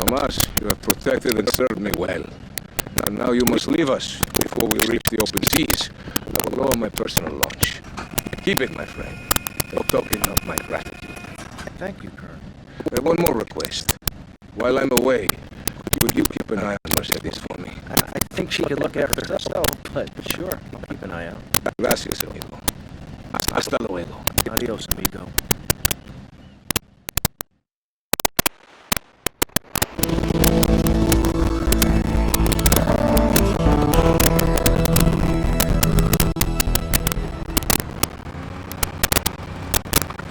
Tomas, you have protected and served me well. Now you must leave us before we reach the open seas. I will go on my personal launch. Keep it, my friend. No token of my gratitude. Thank you, Colonel. I have one more request. While I'm away, would you keep an eye on Mercedes for me? I think she could look after herself, but sure, I'll keep an eye out. Gracias, amigo. Hasta luego. Adios, amigo.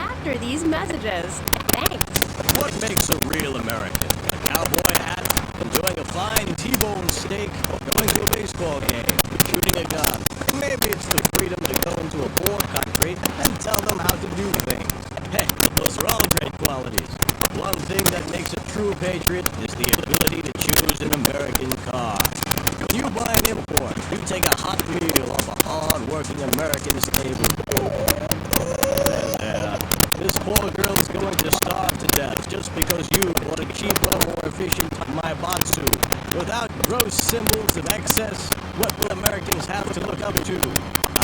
After these messages. Thanks. What makes a real American? A cowboy hat, enjoying a fine T-bone steak, or going to a baseball game, shooting a gun. Maybe it's the freedom to go into a poor country and tell them how to do things. Hey, those are all great qualities. One thing that makes a true patriot is the ability to choose an American car. When you buy an import, you take a hot meal off a hard-working American's table. This poor girl's going to starve to death just because you bought a cheaper, more efficient Maibatsu. Without gross symbols of excess, what will Americans have to look up to?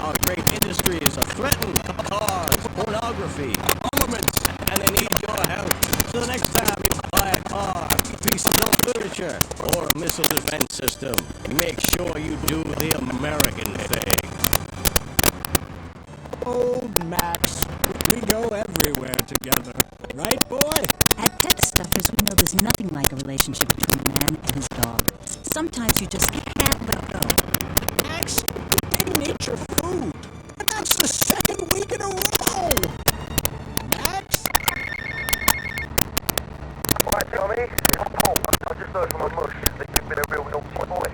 Our great industries are threatened. Cars, pornography, armaments, and they need your help. So the next time you buy a car, a piece of old literature, or a missile defense system, make sure you do the American thing. Old Max. We go everywhere together. Right, boy? At Pet Stuffers, we know there's nothing like a relationship between a man and his dog. Sometimes you just can't let go. Max, you didn't eat your food. And that's the second week in a row. Max? Alright, Tommy, it's Paul. I just heard from a mush that you've been a real naughty boy.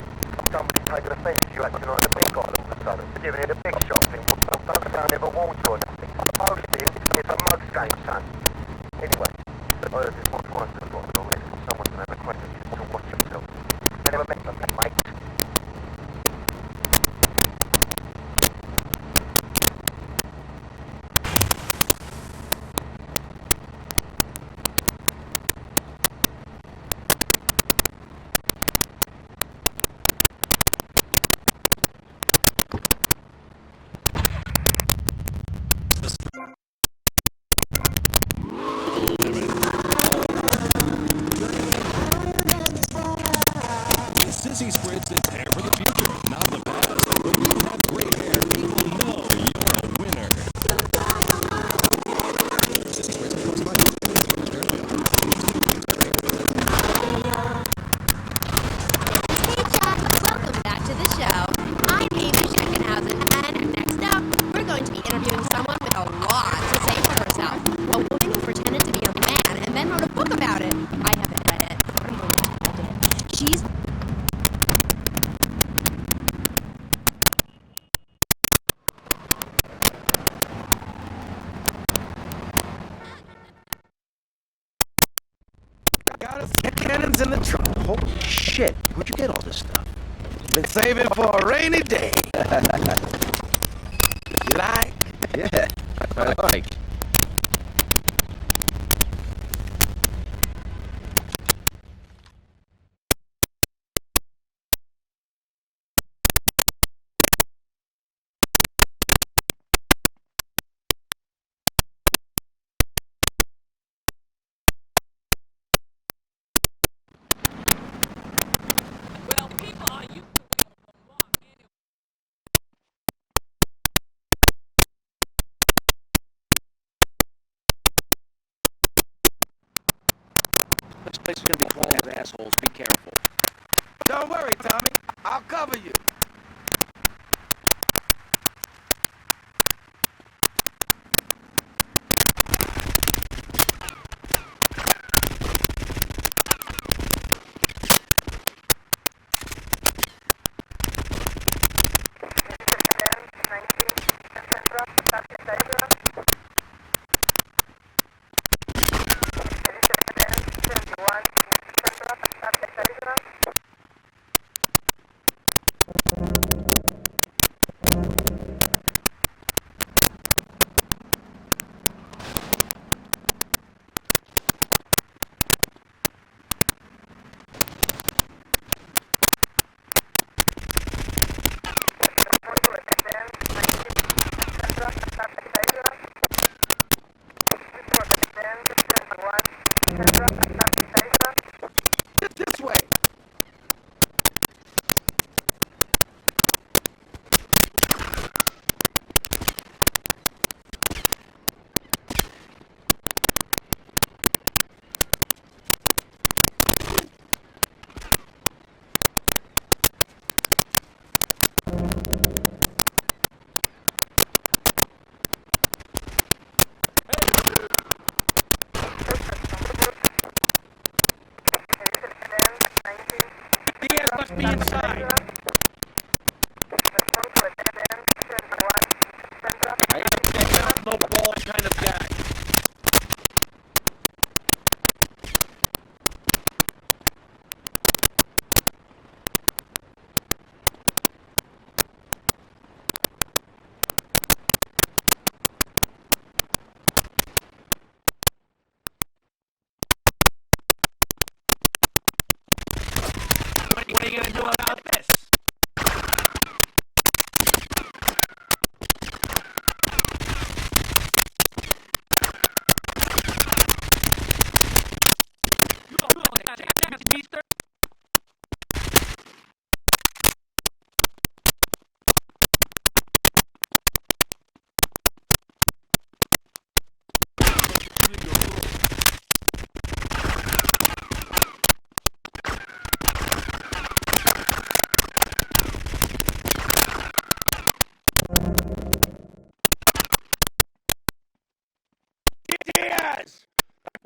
Somebody's taken offense to you acting like a big guy all of a sudden. Giving it a big shot thing. Don't sound ever warned you or nothing. Posting, it's a mug's game, son. Anyway, I heard this one twice to the bottom of it. Someone's gonna have a question to watch himself. I never met them, mate. Sissy spreads its hair for the future, not the past. When you have gray hair, people know you're a winner. Sissy spreads it comes by. Hey, Jack. Welcome back to the show. I'm Amy Schickenhausen, and next up, we're going to be interviewing someone with a lot to say for herself. A woman who pretended to be a man and then wrote a book about it. I have she's... Got us cannons in the trunk. Holy shit, where'd you get all this stuff? Been saving for a rainy day. You like? Yeah, I like. This place is gonna be full of assholes. Be careful. Don't worry, Tommy. I'll cover you. This way. Diaz must be inside. I ain't that no ball kind of guy. What are you gonna do about this? You don't have a chance, mister. Diaz!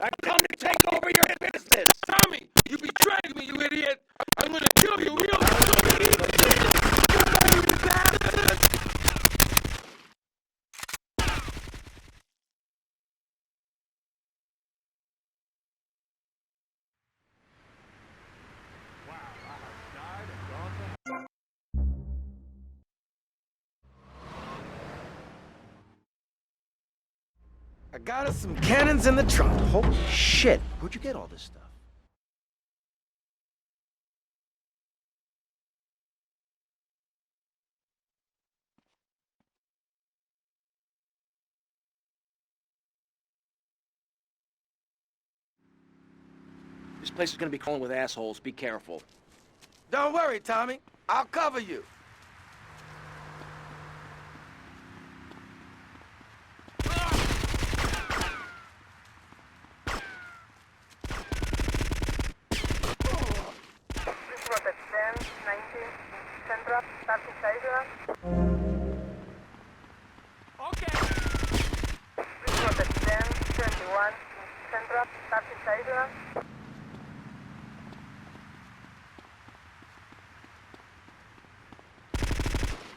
I've come to take over your business! Tommy! You betrayed me, you idiot! I'm gonna kill you real soon! You bastard! I got us some cannons in the trunk. Holy shit, where'd you get all this stuff? This place is gonna be crawling with assholes. Be careful. Don't worry, Tommy. I'll cover you.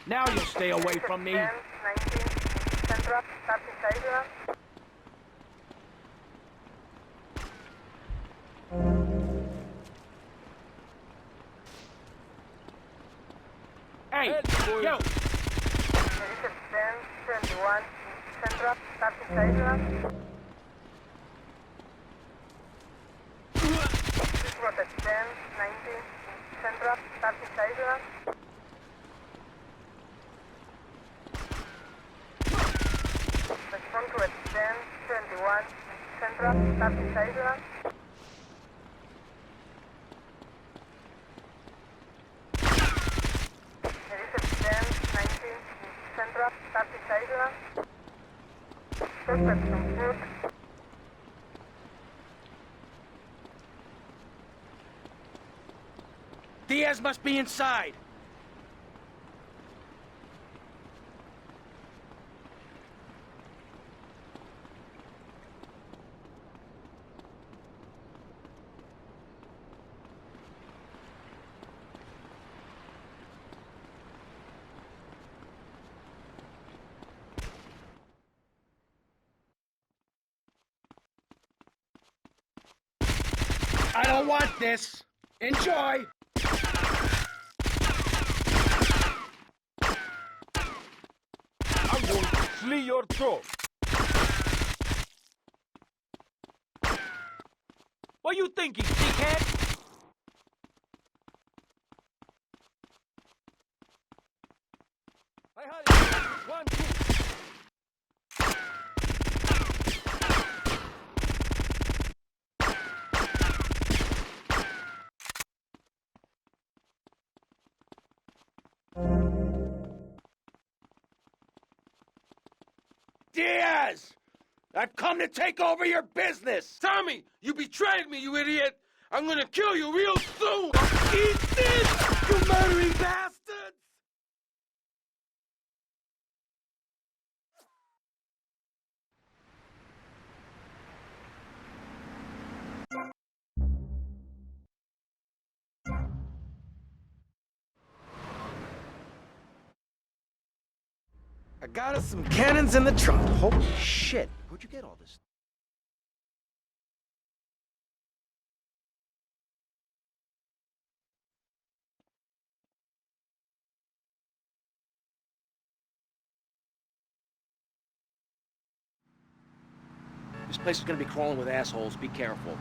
Now you'll stay away from me. 10, 19, Central, starting sideline. Hey, yo! 10, 21, Central, starting sideline. This was at 10, 19, Central, starting sideline. Respond to at 10, 21, Central, starting sideline. There is a 10, 19, Central, starting sideline. Suspect on foot. Diaz must be inside. I don't want this. Enjoy. I'm going to slit your throat. What you thinking, dickhead? I had it. 1, 2. Diaz! I've come to take over your business! Tommy, you betrayed me, you idiot! I'm gonna kill you real soon! Eat this, you murdering bastards! I got us some cannons in the trunk. Holy shit. Where'd you get all this? This place is gonna be crawling with assholes. Be careful.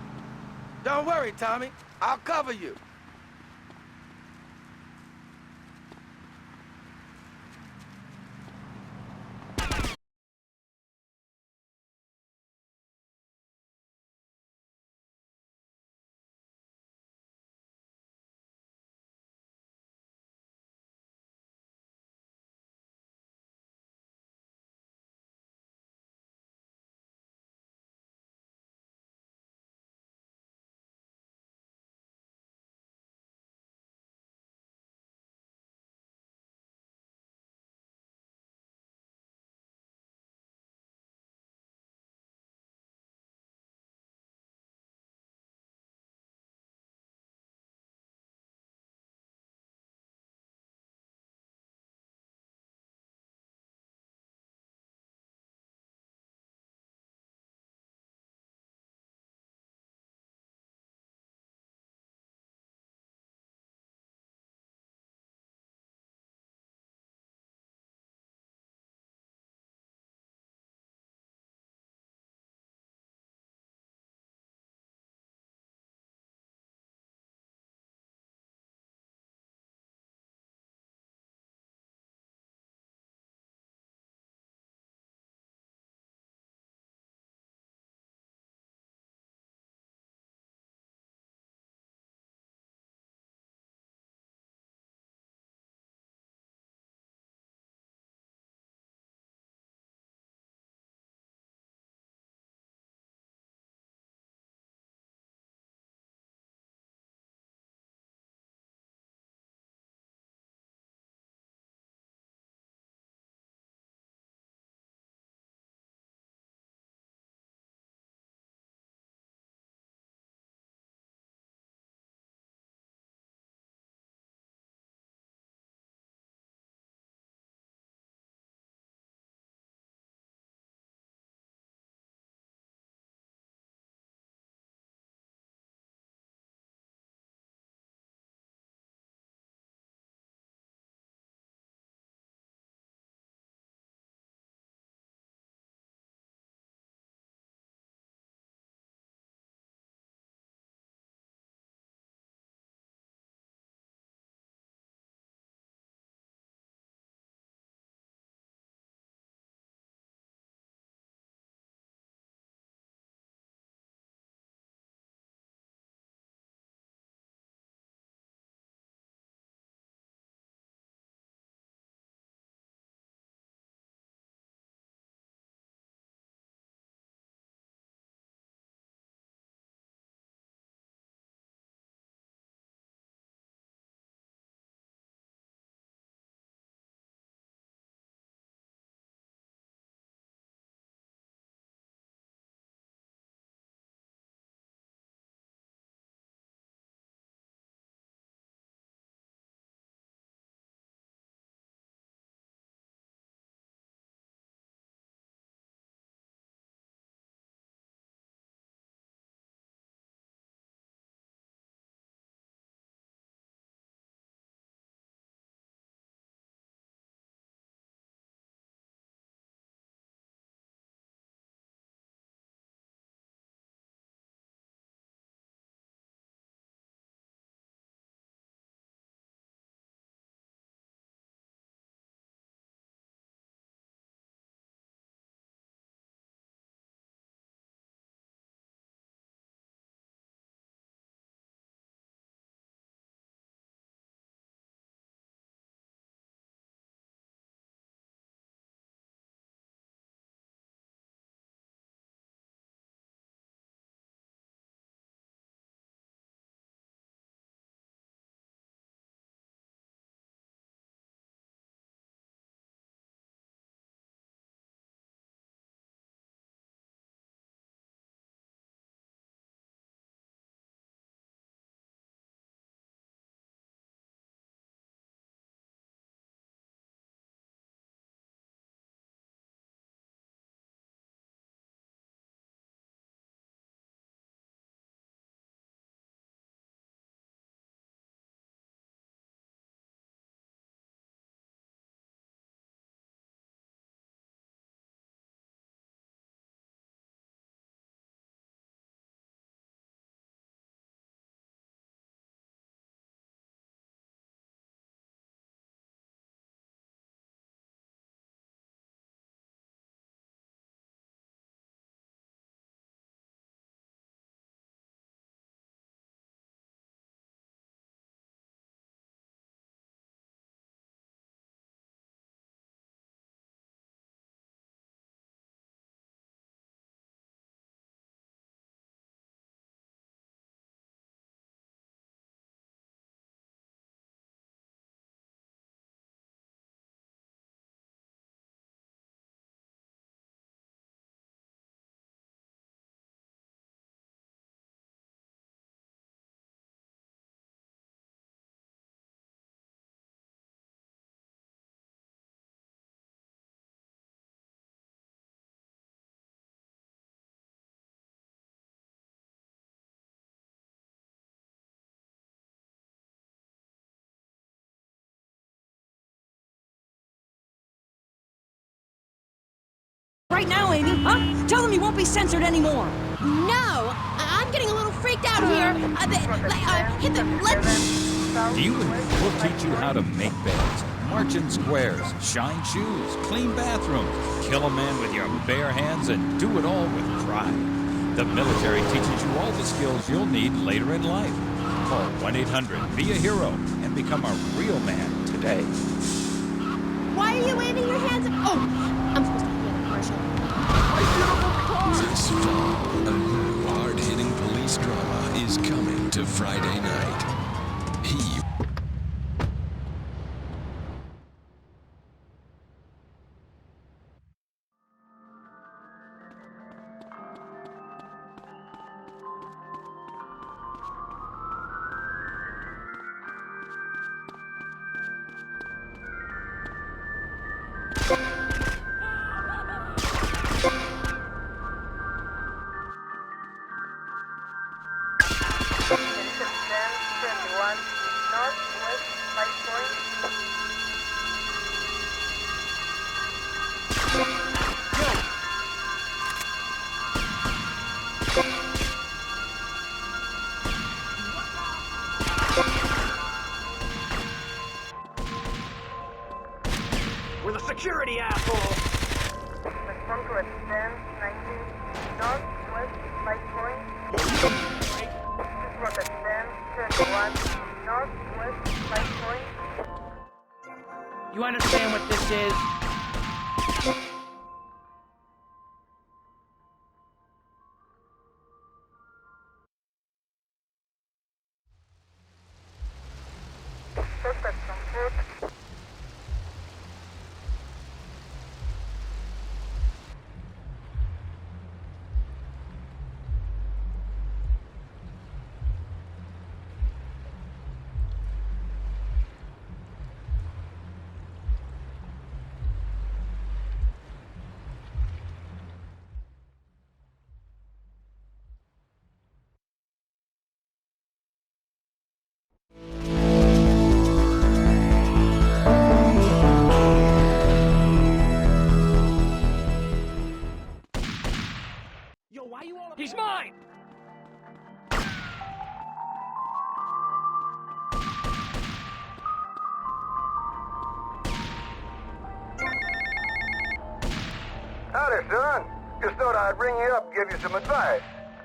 Don't worry, Tommy. I'll cover you. right now, Amy, huh? Tell them you won't be censored anymore. No, I'm getting a little freaked out here. We'll teach you how to make beds, march in squares, shine shoes, clean bathrooms, kill a man with your bare hands, and do it all with pride. The military teaches you all the skills you'll need later in life. Call 1-800-BE-A-HERO and become a real man today. Why are you waving your hands? Oh, I'm supposed to be in a commercial. This fall, a new hard-hitting police drama is coming to Friday night. We're the security, asshole! Respond to advance 19 northwest Light Point. This was advance 31 northwest Light Point. You understand what this is? Suspect on foot. He's mine! Howdy, son. Just thought I'd ring you up and give you some advice.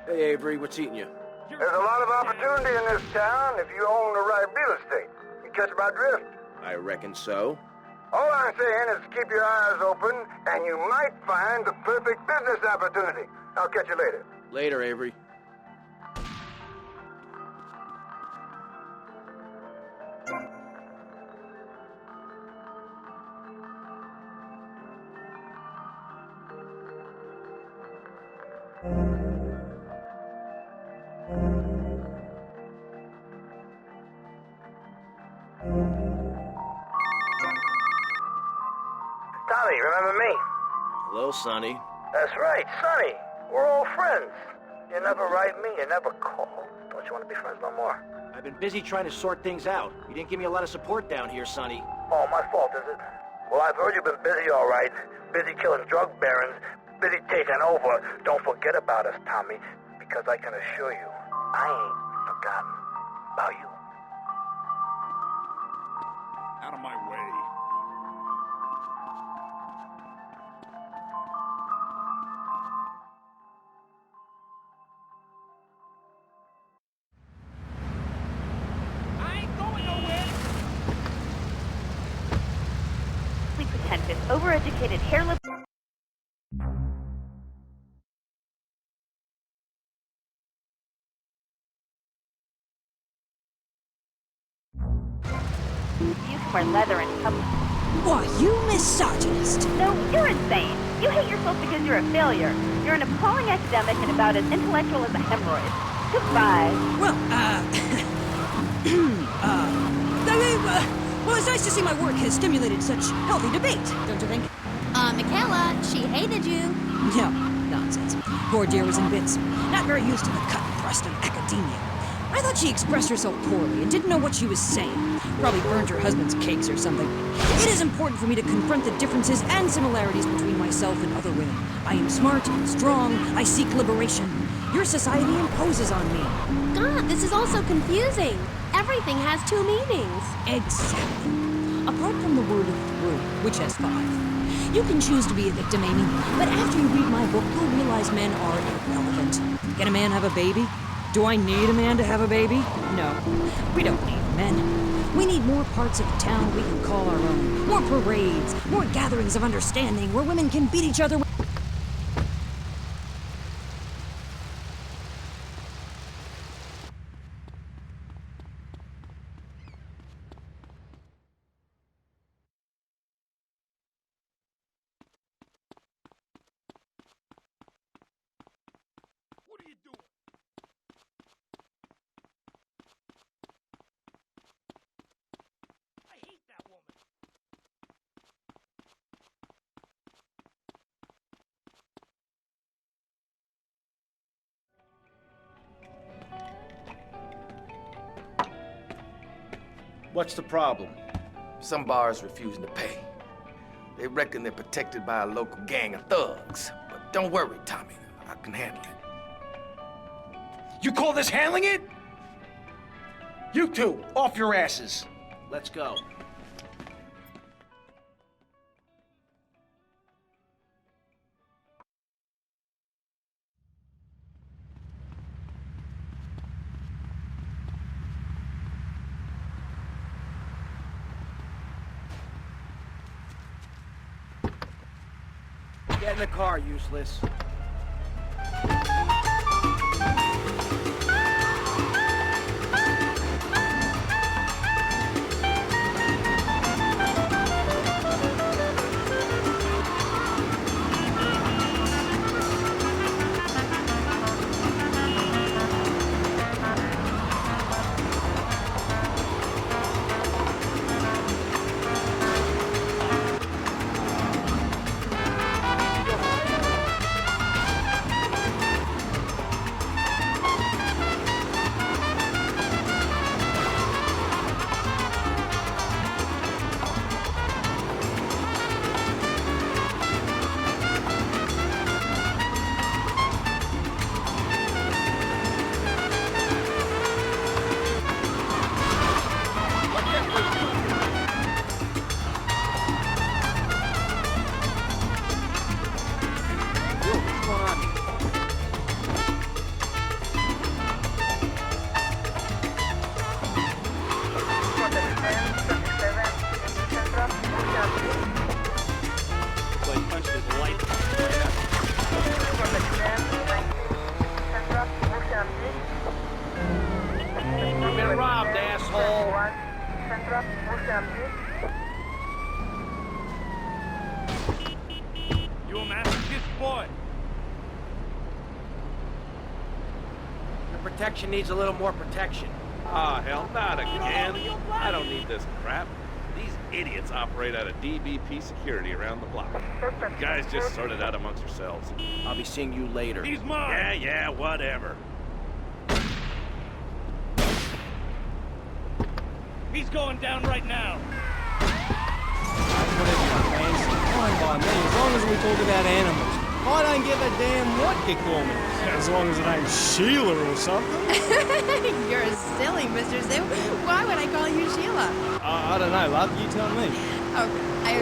Hey, Avery, what's eating you? There's a lot of opportunity in this town if you own the right real estate. You catch my drift? I reckon so. All I'm saying is keep your eyes open, and you might find the perfect business opportunity. I'll catch you later. Later, Avery. Tommy, remember me? Hello, Sonny. That's right, Sonny. We're all friends. You never write me, you never call. Don't you want to be friends no more? I've been busy trying to sort things out. You didn't give me a lot of support down here, Sonny. Oh, my fault, is it? Well, I've heard you've been busy, all right. Busy killing drug barons, busy taking over. Don't forget about us, Tommy, because I can assure you, I ain't forgotten about you. Out of my way. Pretentious, overeducated, hairless. You can wear leather in public. Why, you misogynist! No, you're insane. You hate yourself because you're a failure. You're an appalling academic and about as intellectual as a hemorrhoid. Goodbye. Well, well, it's nice to see my work has stimulated such healthy debate, don't you think? Michaela, she hated you. No, nonsense. Poor dear was in bits. Not very used to the cut and thrust of academia. I thought she expressed herself poorly and didn't know what she was saying. Probably burned her husband's cakes or something. It is important for me to confront the differences and similarities between myself and other women. I am smart, strong, I seek liberation. Your society imposes on me. God, this is all so confusing. Everything has two meanings. Exactly. Apart from the word through, which has 5. You can choose to be a victim, Amy, but after you read my book, you'll realize men are irrelevant. Can a man have a baby? Do I need a man to have a baby? No. We don't need men. We need more parts of town we can call our own. More parades, more gatherings of understanding where women can beat each other. What's the problem? Some bars refusing to pay. They reckon they're protected by a local gang of thugs. But don't worry, Tommy. I can handle it. You call this handling it? You two, off your asses. Let's go. Get in the car, useless. You've been robbed, asshole. You a masochist boy? The protection needs a little more protection. Ah, hell, not again. I don't need this crap. These idiots operate out of DBP security around the block. You guys just sort it out amongst yourselves. I'll be seeing you later. He's mine! Yeah, whatever. He's going down right now. Fine by me, as long as we talk about animals. I don't give a damn what you call me. As long as it ain't Sheila or something. You're silly, Mr. Zoo. Why would I call you Sheila? I don't know, love. You tell me. Okay,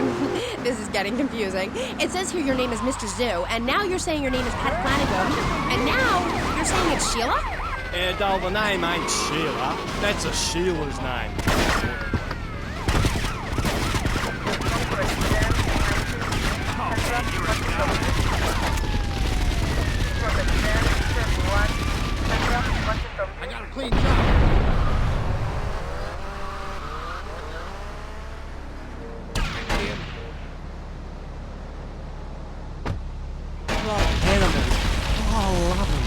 this is getting confusing. It says here your name is Mr. Zoo, and now you're saying your name is Pat Flanagan, and now you're saying it's Sheila? Yeah, doll, the name ain't Sheila. That's a Sheila's name. I got a clean job. Animals. Oh, I love them.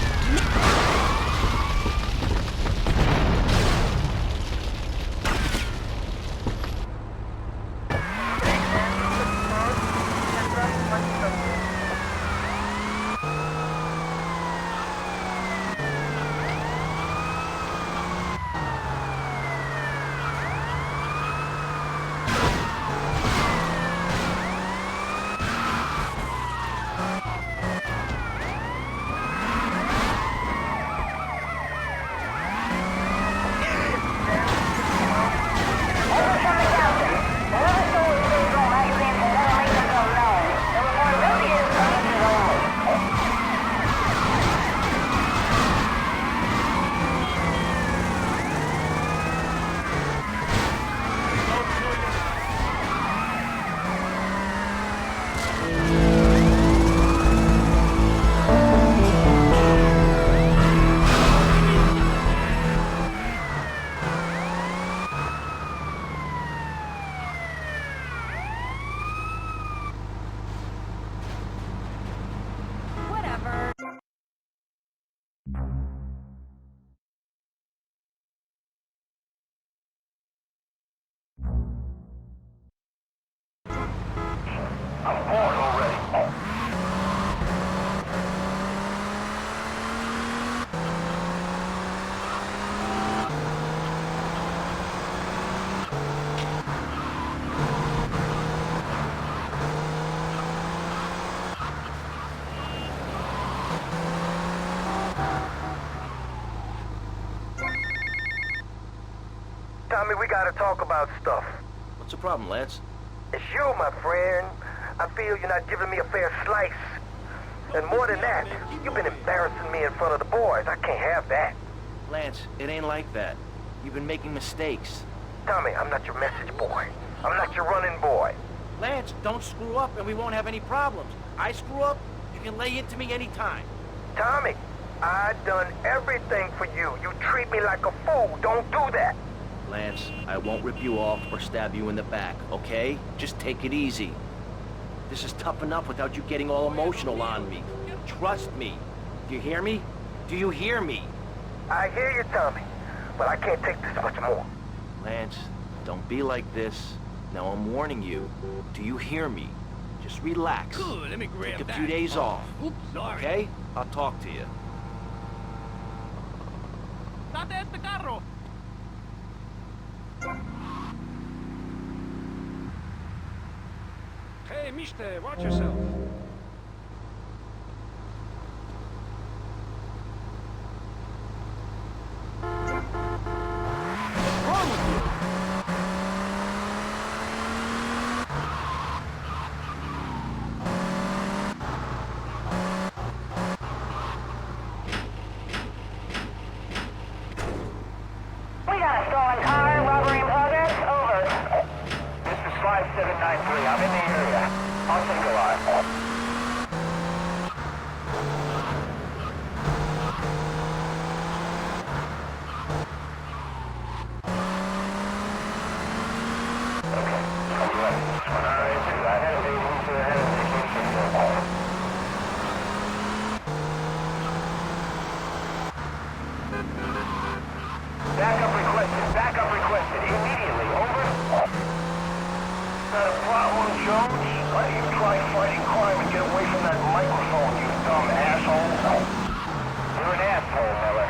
I'm bored already. Tommy, we gotta talk about stuff. What's the problem, Lance? It's you, my friend. I feel you're not giving me a fair slice. And more than that, you've been embarrassing me in front of the boys. I can't have that. Lance, it ain't like that. You've been making mistakes. Tommy, I'm not your message boy. I'm not your running boy. Lance, don't screw up and we won't have any problems. I screw up, you can lay into me anytime. Tommy, I've done everything for you. You treat me like a fool. Don't do that. Lance, I won't rip you off or stab you in the back, okay? Just take it easy. This is tough enough without you getting all emotional on me. Trust me. Do you hear me? Do you hear me? I hear you, Tommy, but I can't take this much more. Lance, don't be like this. Now I'm warning you. Do you hear me? Just relax. Good, let me grab Take a that. few days off. Oops, sorry. Okay? I'll talk to you. Date este carro. Hey, mister, watch yourself. What's wrong with you? We got a stolen car, robbery in progress, over. This is 5793. I'm in the area. I'll take a lot. Backup requested, immediately, over. Got a problem, Jones? Why don't you try fighting crime and get away from that microphone, you dumb asshole? You're an asshole, Miller.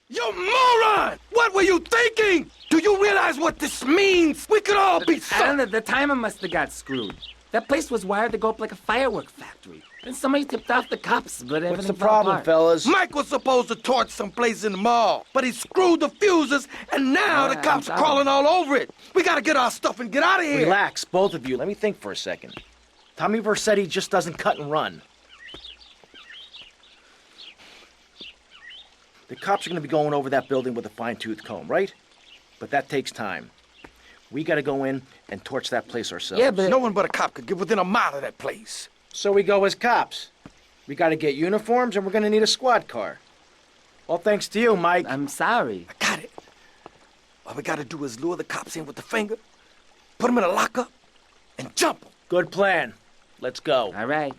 You moron! What were you thinking? Do you realize what this means? We could all be I don't know, the timer must have got screwed. That place was wired to go up like a firework factory. And somebody tipped off the cops, but everything What's the fell problem, apart. fellas? Mike was supposed to torch someplace in the mall, but he screwed the fuses, and now the cops are crawling all over it. We gotta get our stuff and get out of here. Relax, both of you. Let me think for a second. Tommy Vercetti just doesn't cut and run. The cops are going to be going over that building with a fine-tooth comb, right? But that takes time. We got to go in and torch that place ourselves. Yeah, but no one but a cop could get within a mile of that place. So we go as cops. We got to get uniforms, and we're going to need a squad car. All thanks to you, Mike. I'm sorry. I got it. All we gotta do is lure the cops in with the finger, put them in a lockup, and jump them. Good plan. Let's go. All right.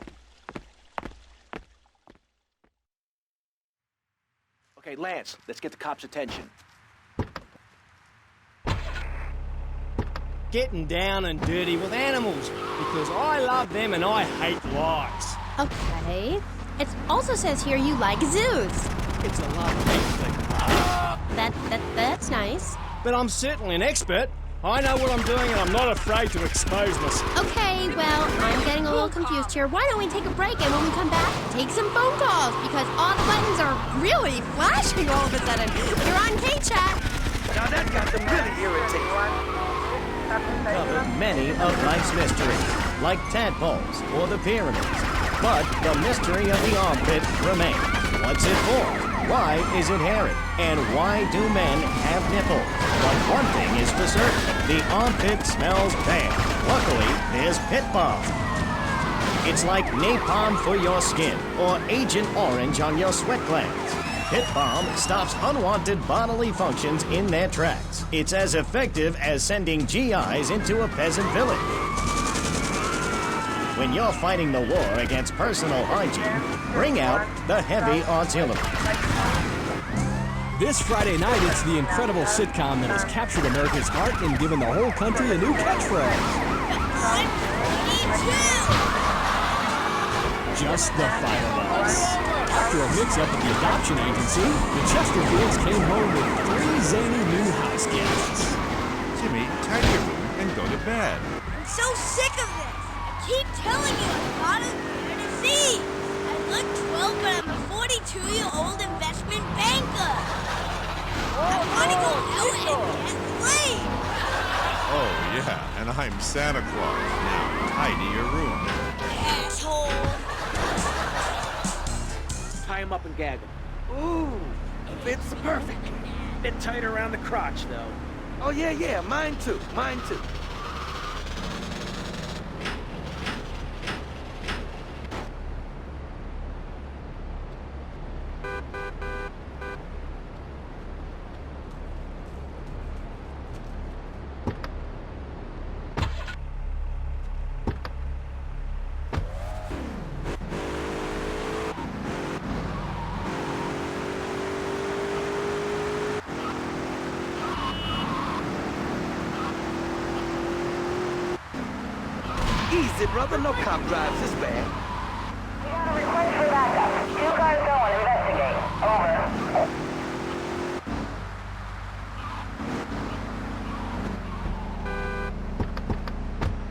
Okay, Lance, let's get the cops' attention. Getting down and dirty with animals because I love them and I hate lies. Okay. It also says here you like zoos. It's a love-hate thing. That's nice. But I'm certainly an expert. I know what I'm doing and I'm not afraid to expose myself. Okay, well, I'm getting a little confused here. Why don't we take a break and when we come back, take some phone calls because all the buttons are really flashing all of a sudden. You're on K-Chat. Now that got them really irritated. Covered many of life's mysteries, like tadpoles or the pyramids. But the mystery of the armpit remains. What's it for? Why is it hairy? And why do men have nipples? But one thing is for certain. The armpit smells bad. Luckily, there's Pit Balm. It's like napalm for your skin or Agent Orange on your sweat glands. Pit Balm stops unwanted bodily functions in their tracks. It's as effective as sending GIs into a peasant village. When you're fighting the war against personal hygiene, bring out the heavy artillery. This Friday night, it's the incredible sitcom that has captured America's heart and given the whole country a new catchphrase. Just the five of us. After a mix-up at the adoption agency, the Chesterfields came home with 3 zany new house guests. Jimmy, tidy your room and go to bed. I'm so sick of this. I keep telling you I'm not as good as these. I look 12, but I'm a 42-year-old investment banker. I want to go out and get laid. Oh, yeah, and I'm Santa Claus. Now, tidy your room. Asshole. Tie him up and gag him. Ooh, fits perfect. Bit tight around the crotch, though. Oh, yeah, mine too. Easy, brother. No cop drives this bad. We got a request for backup. 2 cars going. Investigate.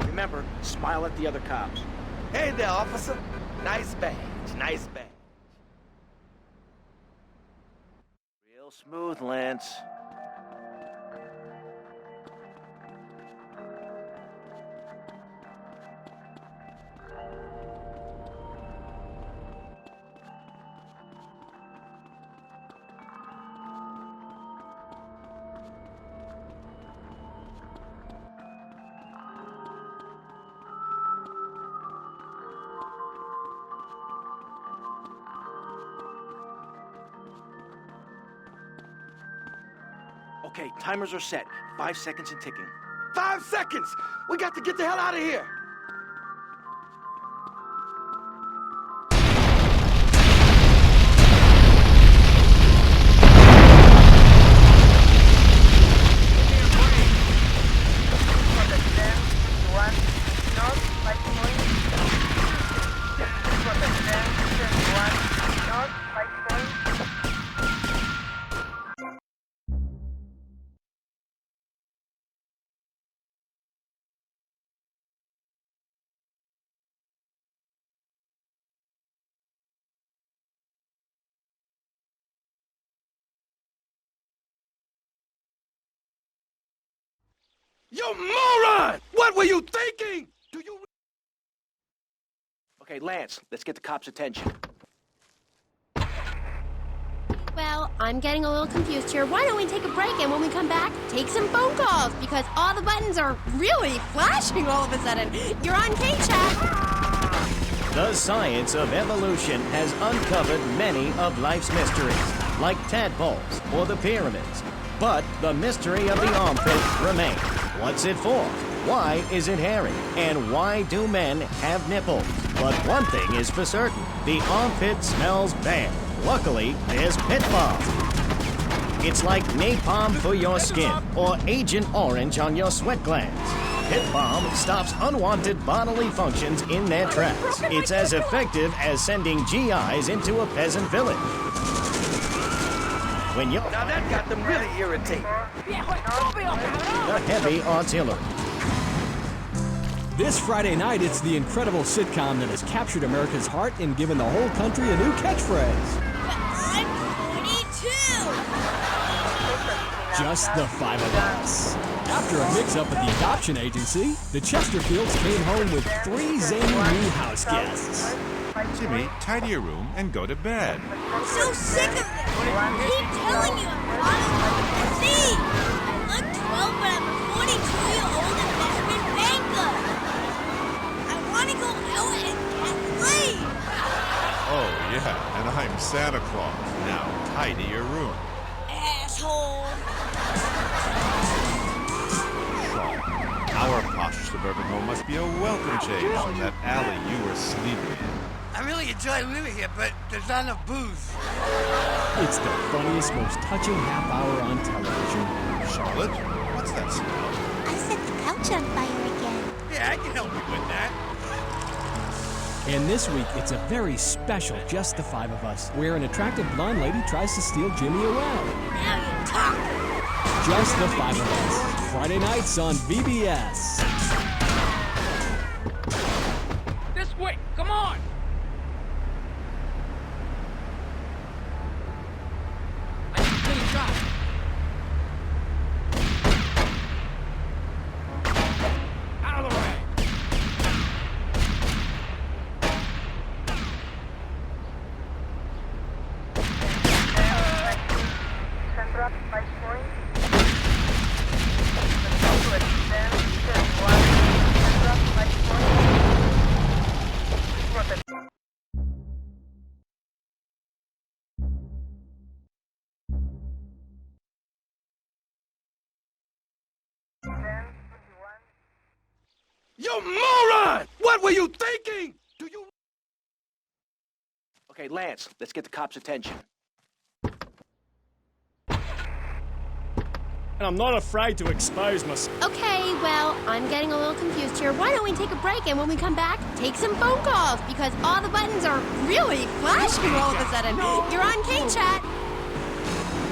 Over. Remember, smile at the other cops. Hey there, officer. Nice badge. Real smooth, Lance. Okay, timers are set. 5 seconds and ticking. 5 seconds! We got to get the hell out of here! You moron! What were you thinking? Okay, Lance, let's get the cops' attention. Well, I'm getting a little confused here. Why don't we take a break and when we come back, take some phone calls? Because all the buttons are really flashing all of a sudden. You're on K-Chat. The science of evolution has uncovered many of life's mysteries, like tadpoles or the pyramids. But the mystery of the armpit remains. What's it for? Why is it hairy? And why do men have nipples? But one thing is for certain. The armpit smells bad. Luckily, there's Pit Balm. It's like napalm for your skin or Agent Orange on your sweat glands. Pit Balm stops unwanted bodily functions in their tracks. It's as effective as sending GIs into a peasant village. When you Now that got them really irritated. the heavy artillery. This Friday night, it's the incredible sitcom that has captured America's heart and given the whole country a new catchphrase. I'm 42! Just the five of us. After a mix-up at the adoption agency, the Chesterfields came home with 3 zany new house guests. Jimmy, tidy your room and go to bed. I'm so sick of this. I keep telling you I'm not as see. I look 12, but I'm a 42-year-old investment banker. I want to go out and get laid. Oh, yeah, and I'm Santa Claus. Now, tidy your room. Asshole. Sean, our posh suburban home must be a welcome change from that alley you were sleeping in. I really enjoy living here, but there's not enough booze. It's the funniest, most touching half hour on television. Charlotte, what's that smell? I set the couch on fire again. Yeah, I can help you with that. And this week, it's a very special Just the Five of Us, where an attractive blonde lady tries to steal Jimmy away. Now you're talking. Just the Five of Us, Friday nights on VBS. This way, come on! I need a clean shot. Out of the way! You moron! What were you thinking? Do you... Okay, Lance, let's get the cops' attention. And I'm not afraid to expose myself. Okay, well, I'm getting a little confused here. Why don't we take a break and when we come back, take some phone calls because all the buttons are really flashing all of a sudden. You're on K-Chat.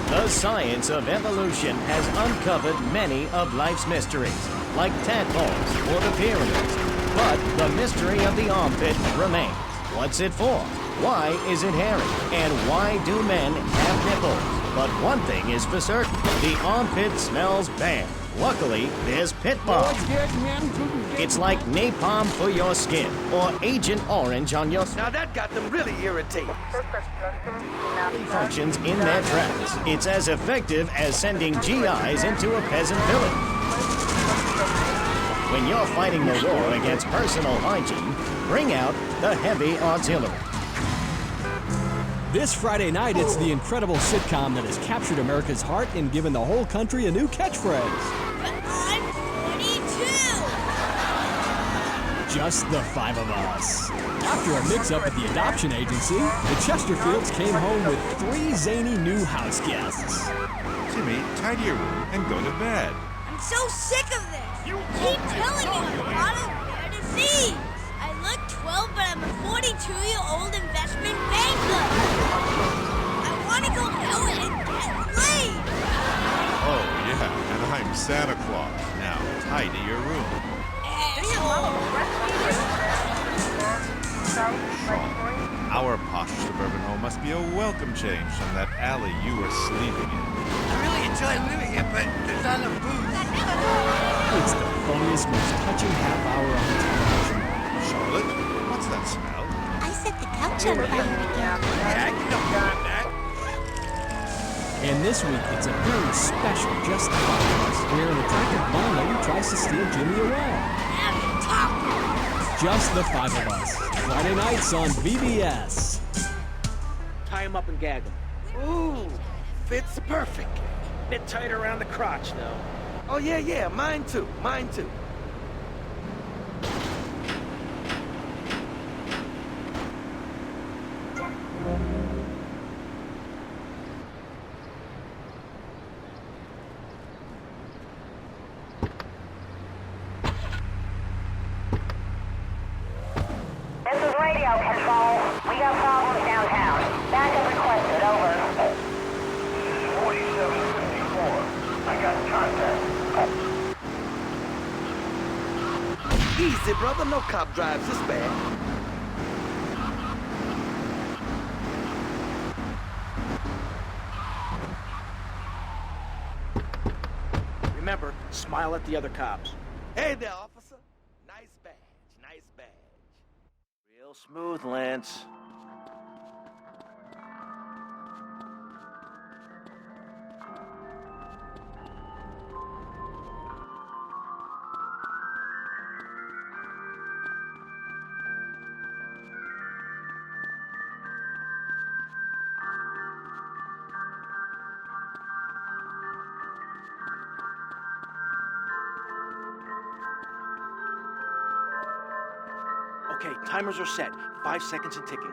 The science of evolution has uncovered many of life's mysteries, like tadpoles or the pyramids. But the mystery of the armpit remains. What's it for? Why is it hairy? And why do men have nipples? But one thing is for certain, the armpit smells bad. Luckily, there's Pit Bomb. It's like napalm for your skin, or Agent Orange on your... Now that got them really irritated. Functions in their tracks. It's as effective as sending GIs into a peasant village. When you're fighting the war against personal hygiene, bring out the heavy artillery. This Friday night, it's the incredible sitcom that has captured America's heart and given the whole country a new catchphrase. But I'm 42. Just the Five of Us. After a mix-up at the adoption agency, the Chesterfields came home with 3 zany new house guests. Jimmy, tidy your room and go to bed. I'm so sick of this. You keep telling me I'm not as bad as these. I look 12, but I'm a 42-year-old investment banker. I want to go out and get laid. Oh, yeah, and I'm Santa Claus. Now, tidy your room. Our posh suburban home must be a welcome change from that alley you were sleeping in. I really enjoy living here, but there's not enough booze. It's the funniest, most touching half hour on television. Charlotte, what's that smell? I set the couch on fire again. Yeah, I can help you with that. And this week, it's a very special Just the Five of Us, where an attractive blonde lady tries to steal Jimmy away. Now you're talking. Just the Five of Us, Friday nights on VBS. Tie him up and gag him. Ooh, fits perfect. Bit tight around the crotch, though. Oh, yeah, mine too. This is radio control. We got problems downtown. Backup requested, over. 4754. I got contact. Easy, brother. No cop drives this bad. Smile at the other cops. Hey there, officer. Nice badge, nice badge. Real smooth, Lance. Okay, timers are set. 5 seconds and ticking.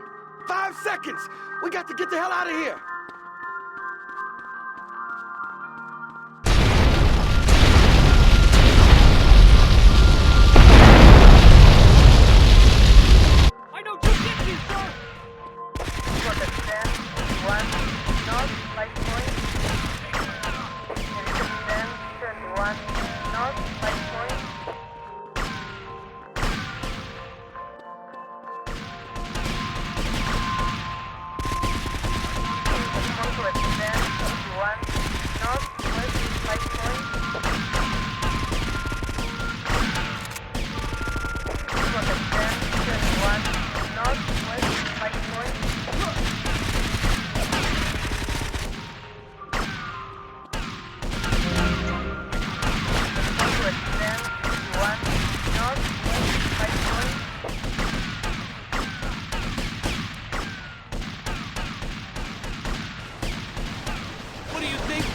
5 seconds! We got to get the hell out of here! I know 260, sir! Protect 10, 1, north, 5 point. Helicopter 10, 31, north, 5 point. Conquest 10, 31, north, west, 5 point. Protect 10, 31, north, west, 5 point. Conquest 10, 31, north, west, 5 point. What do you think?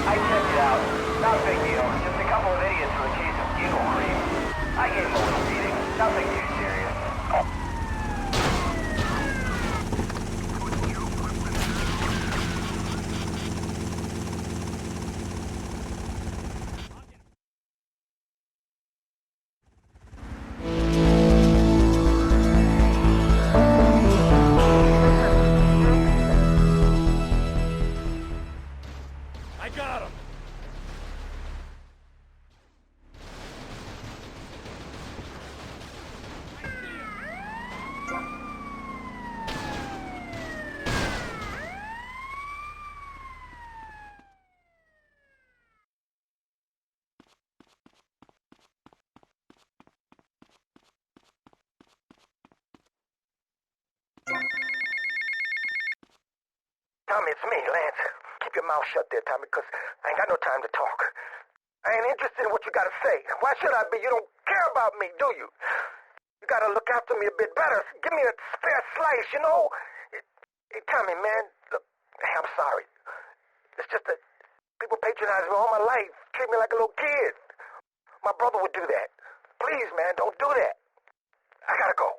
I checked it out. Not a big deal. Just a couple of idiots with a case of giggle cream. I gave them a little beating. Nothing too serious. I got him! Tommy, it's me, Lance. Keep your mouth shut there, Tommy, because I ain't got no time to talk. I ain't interested in what you gotta say. Why should I be? You don't care about me, do you? You gotta look after me a bit better. Give me a spare slice, you know? Hey, Tommy, man, look, hey, I'm sorry. It's just that people patronize me all my life, treat me like a little kid. My brother would do that. Please, man, don't do that. I gotta go.